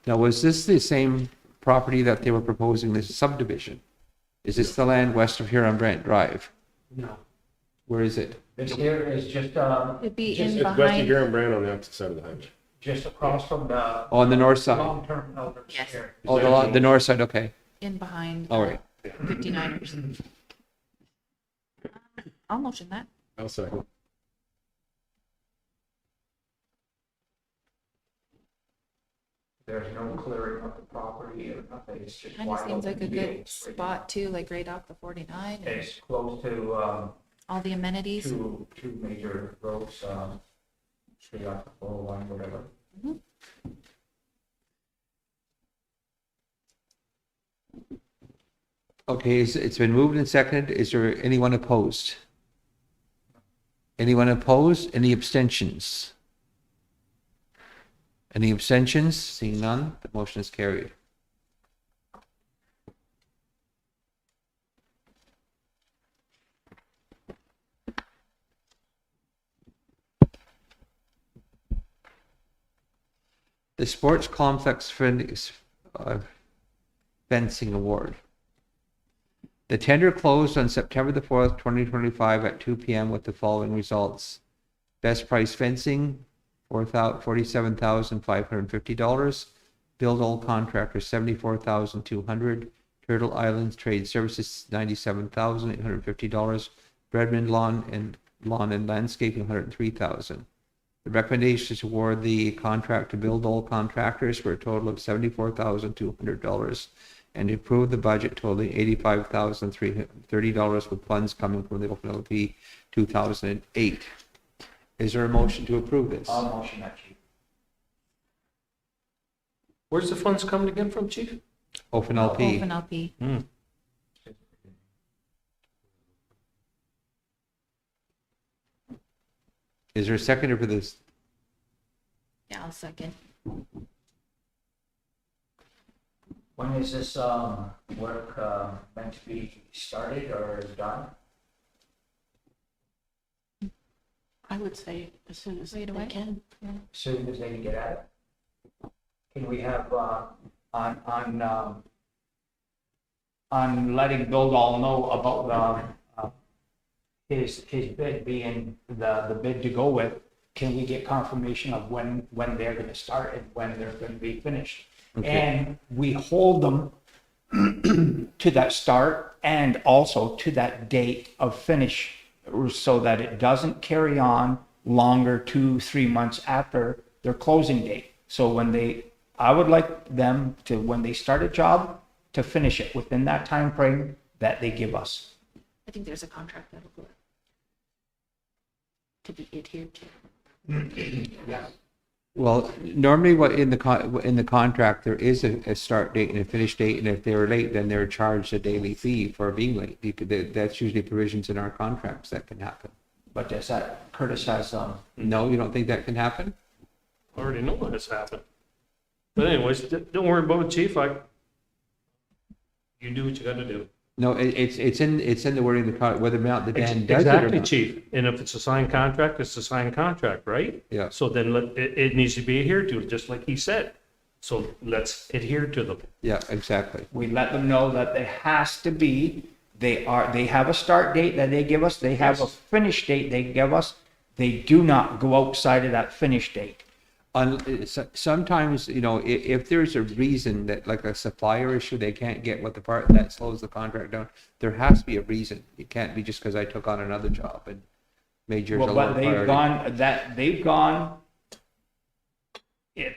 Now, was this the same property that they were proposing this subdivision? Is this the land west of Huron-Brant Drive? No. Where is it? This here is just, It'd be Just- in It's west of behind, Huron Brand on the opposite side of the highway. just across from the Oh, on the north side. long-term elders Yes. here. Oh, the north side, okay. in behind All right. 59ers. I'll motion that. I'll second. There's no clearing of the property or nothing, it's just Kind of wide seems like a open good fields. spot too, like right off the 49 and It's close to, all the amenities. two major roads, straight off the 401, whatever. Okay, it's been moved and seconded. Is there anyone opposed? Anyone opposed? Any abstentions? Any abstentions? Seeing none, the motion is carried. The Sports Complex Fencing Award. The tender closed on September the 4th, 2025 at 2 p.m. with the following results. Best price fencing, $47,550. Build all contractor, $74,200. Turtle Islands Trade Services, $97,850. Redmond Lawn and Landscaping, $103,000. The recommendation is to award the contract to Build All Contractors for a total of $74,200 and to approve the budget totaling $85,330 with funds coming from the Open LP 2008. Is there a motion to approve this? I'll motion that, Chief. Where's the funds coming again from, Chief? Open LP. Open LP. Is there a seconder for this? Yeah, I'll second. When is this, work, meant to be started or done? I would say as soon as Right they away? can. Soon as they can get at it? Can we have, on letting Bill Dahl know about, his bid being the bid to go with, can we get confirmation of when they're gonna start and when they're gonna be finished? Okay. And we hold them to that start and also to that date of finish, so that it doesn't carry on longer 2-3 months after their closing date. So I would like them to, when they start a job, to finish it within that time frame that they give us. I think there's a contract that'll go to be adhered to. Yeah. Well, normally what in the contract, there is a start date and a finish date, and if they were late, then they're charged a daily fee for being late. That's usually provisions in our contracts that can happen. But does that, Curtis has, No, you don't think that can happen? I already know what has happened. But anyways, don't worry about it, Chief. You do what you gotta do. No, it's in the wording of the contract, whether or not the band does it or Exactly, not. Chief. And if it's a signed contract, it's a signed contract, right? Yeah. So then it needs to be adhered to, just like he said. So let's adhere to them. Yeah, exactly. we let them know that there has to be, they have a start date that they give us, they have a finish date they give us. They do not go outside of that finish date. Sometimes, if there's a reason that, like a supplier issue, they can't get what the part that slows the contract down, there has to be a reason. It can't be just because I took on another job and made yours a Well, lower but they've gone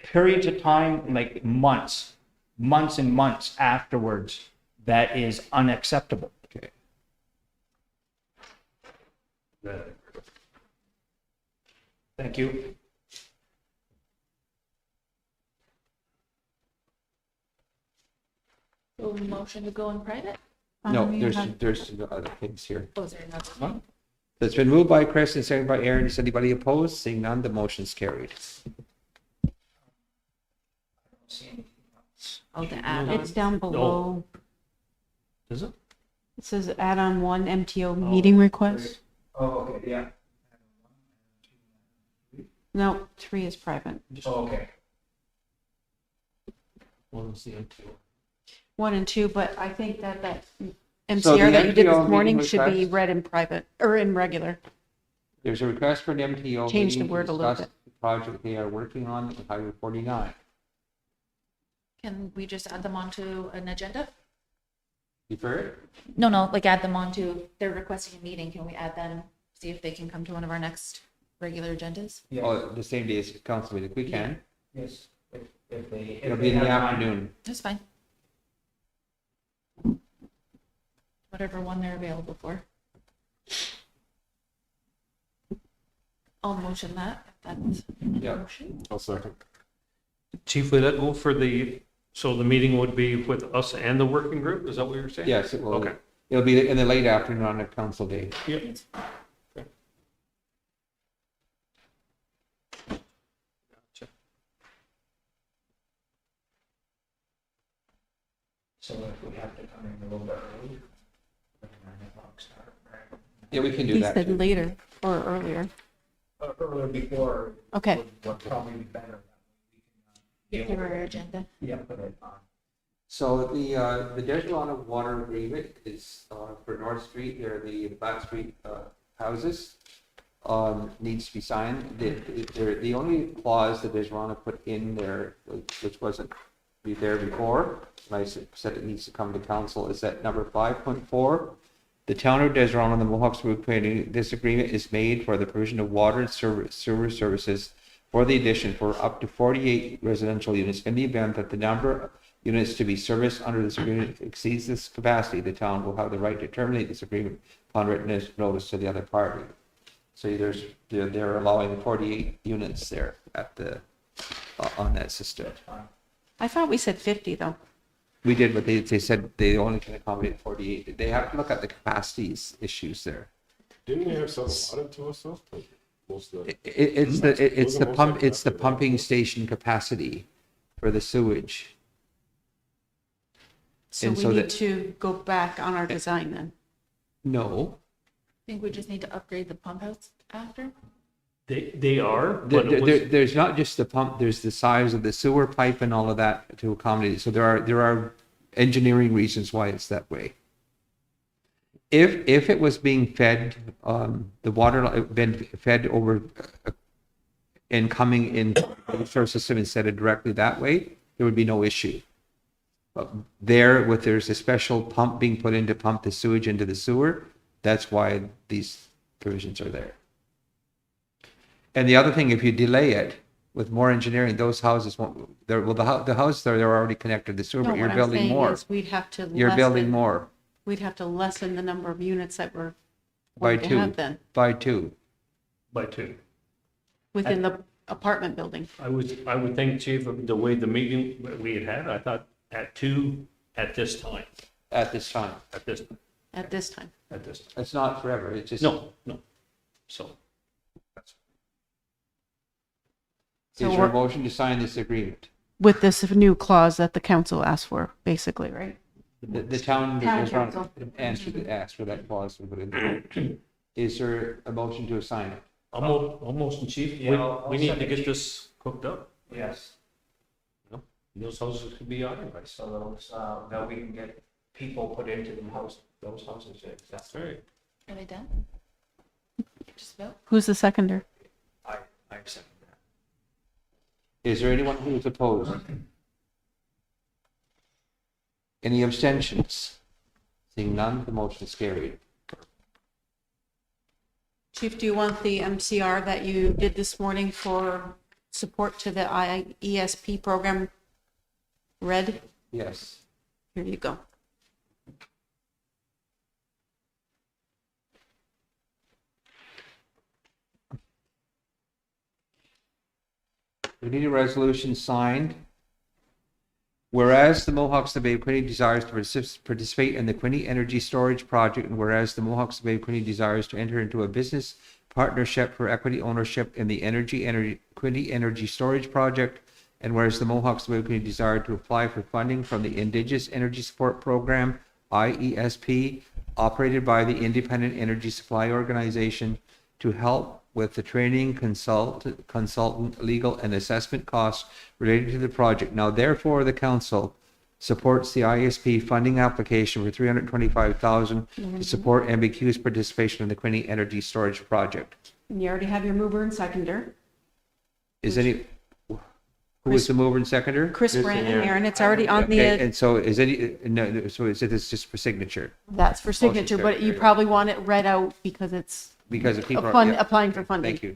periods of time, like months and months afterwards, that is unacceptable. Okay. Thank you. So motion to go in private? No, You there's have- other things here. Oh, is there another one? It's been moved by Chris and seconded by Aaron. Is anybody opposed? Seeing none, the motion's carried. Oh, the add-on. It's down below. Is it? It says add-on 1 MTO meeting request. Oh, okay, yeah. No, 3 is private. Oh, okay. Well, let's see. 1 and 2, but I think that So MCR the that you did MTO this morning meeting should be request? read in private, or in regular. There's a request for an MTO. Change the meeting to word a little discuss the project they are working on with Highway 49. Can we just add them onto an agenda? You've heard? No, like add them onto, they're requesting a meeting. Can we add them, see if they can come to one of our next regular agendas? Yeah. Oh, the same day as council meeting, we can. Yes. if they. It'll be in the afternoon. That's fine. Whatever one they're available for. I'll motion that, if that's a Yeah. motion. I'll second. Chief, would that go for so the meeting would be with us and the working group? Is that what you're saying? Yes, it will. Okay. It'll be in the late afternoon on a council day. Yep. So if we have to come in a little bit early. we can have 9 o'clock start, right? Yeah, we can do He that. said too. later or earlier. Earlier before. Okay. Would probably be better. Give her our agenda. Yeah, put it on. So the Dejuana Water Agreement is for North Street, or the Black Street houses, needs to be signed. The only clause that Dejuana put in there, which wasn't there before, and I said it needs to come to council, is that number 5.4. The town of Dejuana and the Mohawks Group creating this agreement is made for the provision of water and sewer services for the addition for up to 48 residential units. In the event that the number of units to be serviced under this agreement exceeds this capacity, the town will have the right to terminate this agreement upon written notice to the other party. So they're allowing 48 units there at the on that system. I thought we said 50 though. We did, but they said they only can accommodate 48. They have to look at the capacities issues there. Didn't we have something allotted to us though? Like, most of the, It's the pumping station capacity for the sewage. So And we so need that- to go back on our design then. No, I think we just need to upgrade the pump house after. They are, but it was, there's not just the pump. There's the size of the sewer pipe and all of that to accommodate it. So there are engineering reasons why it's that way. If it was being fed, the water been fed over and coming in the sewer system instead of directly that way, there would be no issue. But there's a special pump being put in to pump the sewage into the sewer. That's why these provisions are there. And the other thing, if you delay it with more engineering, those houses won't. The houses they're already connected to the sewer, No, but you're what I'm building saying more. is we'd have to You're building lessen- more We'd have to lessen the number of units that we're by going to have two. then By two. by two. within the apartment building. I would think, Chief, of the way the meeting we had, I thought at 2 at this time, At this time. at this, At this time. at this time. It's not forever. It's just. No. So, Is there a we're- motion to sign this agreement? With this new clause that the council asked for, basically, right? The town Town has run- council. asked for that clause. We put in there. Is there a motion to assign it? almost, Chief, Yeah, I'll we need to second get Chief. this cooked up. Yes, Those houses could be occupied. so those, that we can get people put into those houses. That's right. Are they done? Just about. Who's the seconder? I accept that. Is there anyone who is opposed? Any abstentions? Seeing none, the motion is carried. Chief, do you want the MCR that you did this morning for support to the IESP program read? Yes. Here you go. We need a resolution signed. Whereas the Mohawks of the Bay of Quinte desires to participate in the Quinte Energy Storage Project, and whereas the Mohawks of the Bay of Quinte desires to enter into a business partnership for equity ownership in the Quinte Energy Storage Project, and whereas the Mohawks of the Bay of Quinte desire to apply for funding from the Indigenous Energy Support Program, IESP, operated by the Independent Energy Supply Organization, to help with the training, consultant, legal, and assessment costs related to the project. Now, therefore, the council supports the ISP funding application for $325,000 to support MBQ's participation in the Quinte Energy Storage Project. And you already have your mover and seconder. Who is the mover and seconder? Chris Brandt and Aaron, it's already on Okay, the, and so is this just for signature? that's for signature, but you probably want it read out because it's Because if people are, yeah, applying for funding. thank you.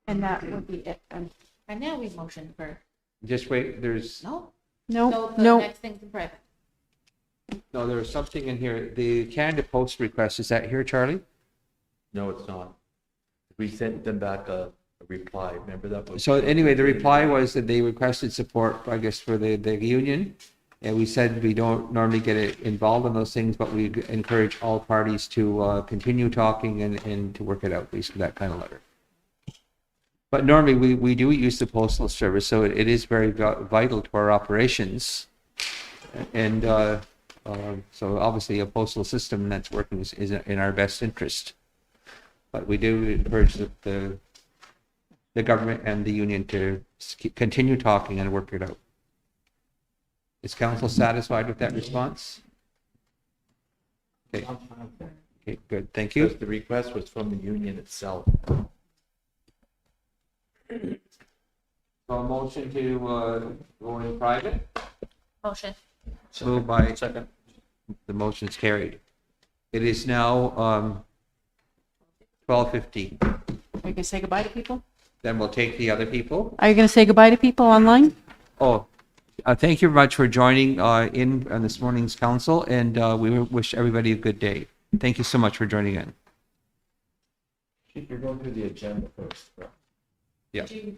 And that would be it then. And now we motion for, Just wait, there's, no? No, So the no, next thing's in private. no, there's something in here. The Canada Post request, is that here, Charlie? No, it's not. We sent them back a reply. Remember that? Was- So anyway, the reply was that they requested support, I guess, for the union. And we said we don't normally get involved in those things, but we encourage all parties to continue talking and to work it out, basically that kind of letter. But normally we do use the postal service, so it is very vital to our operations. And so obviously a postal system that's working is in our best interest. But we do encourage the government and the union to continue talking and work it out. Is council satisfied with that response? Okay. Okay, good. Thank you. Because the request was from the union itself. So a motion to go in private, Motion. moved by. Second. The motion's carried. It is now 12:15. are you gonna say goodbye to people? Then we'll take the other people. Are you gonna say goodbye to people online? Oh, thank you very much for joining in on this morning's council, and we wish everybody a good day. Thank you so much for joining in. You're going through the agenda first. Yeah. Did you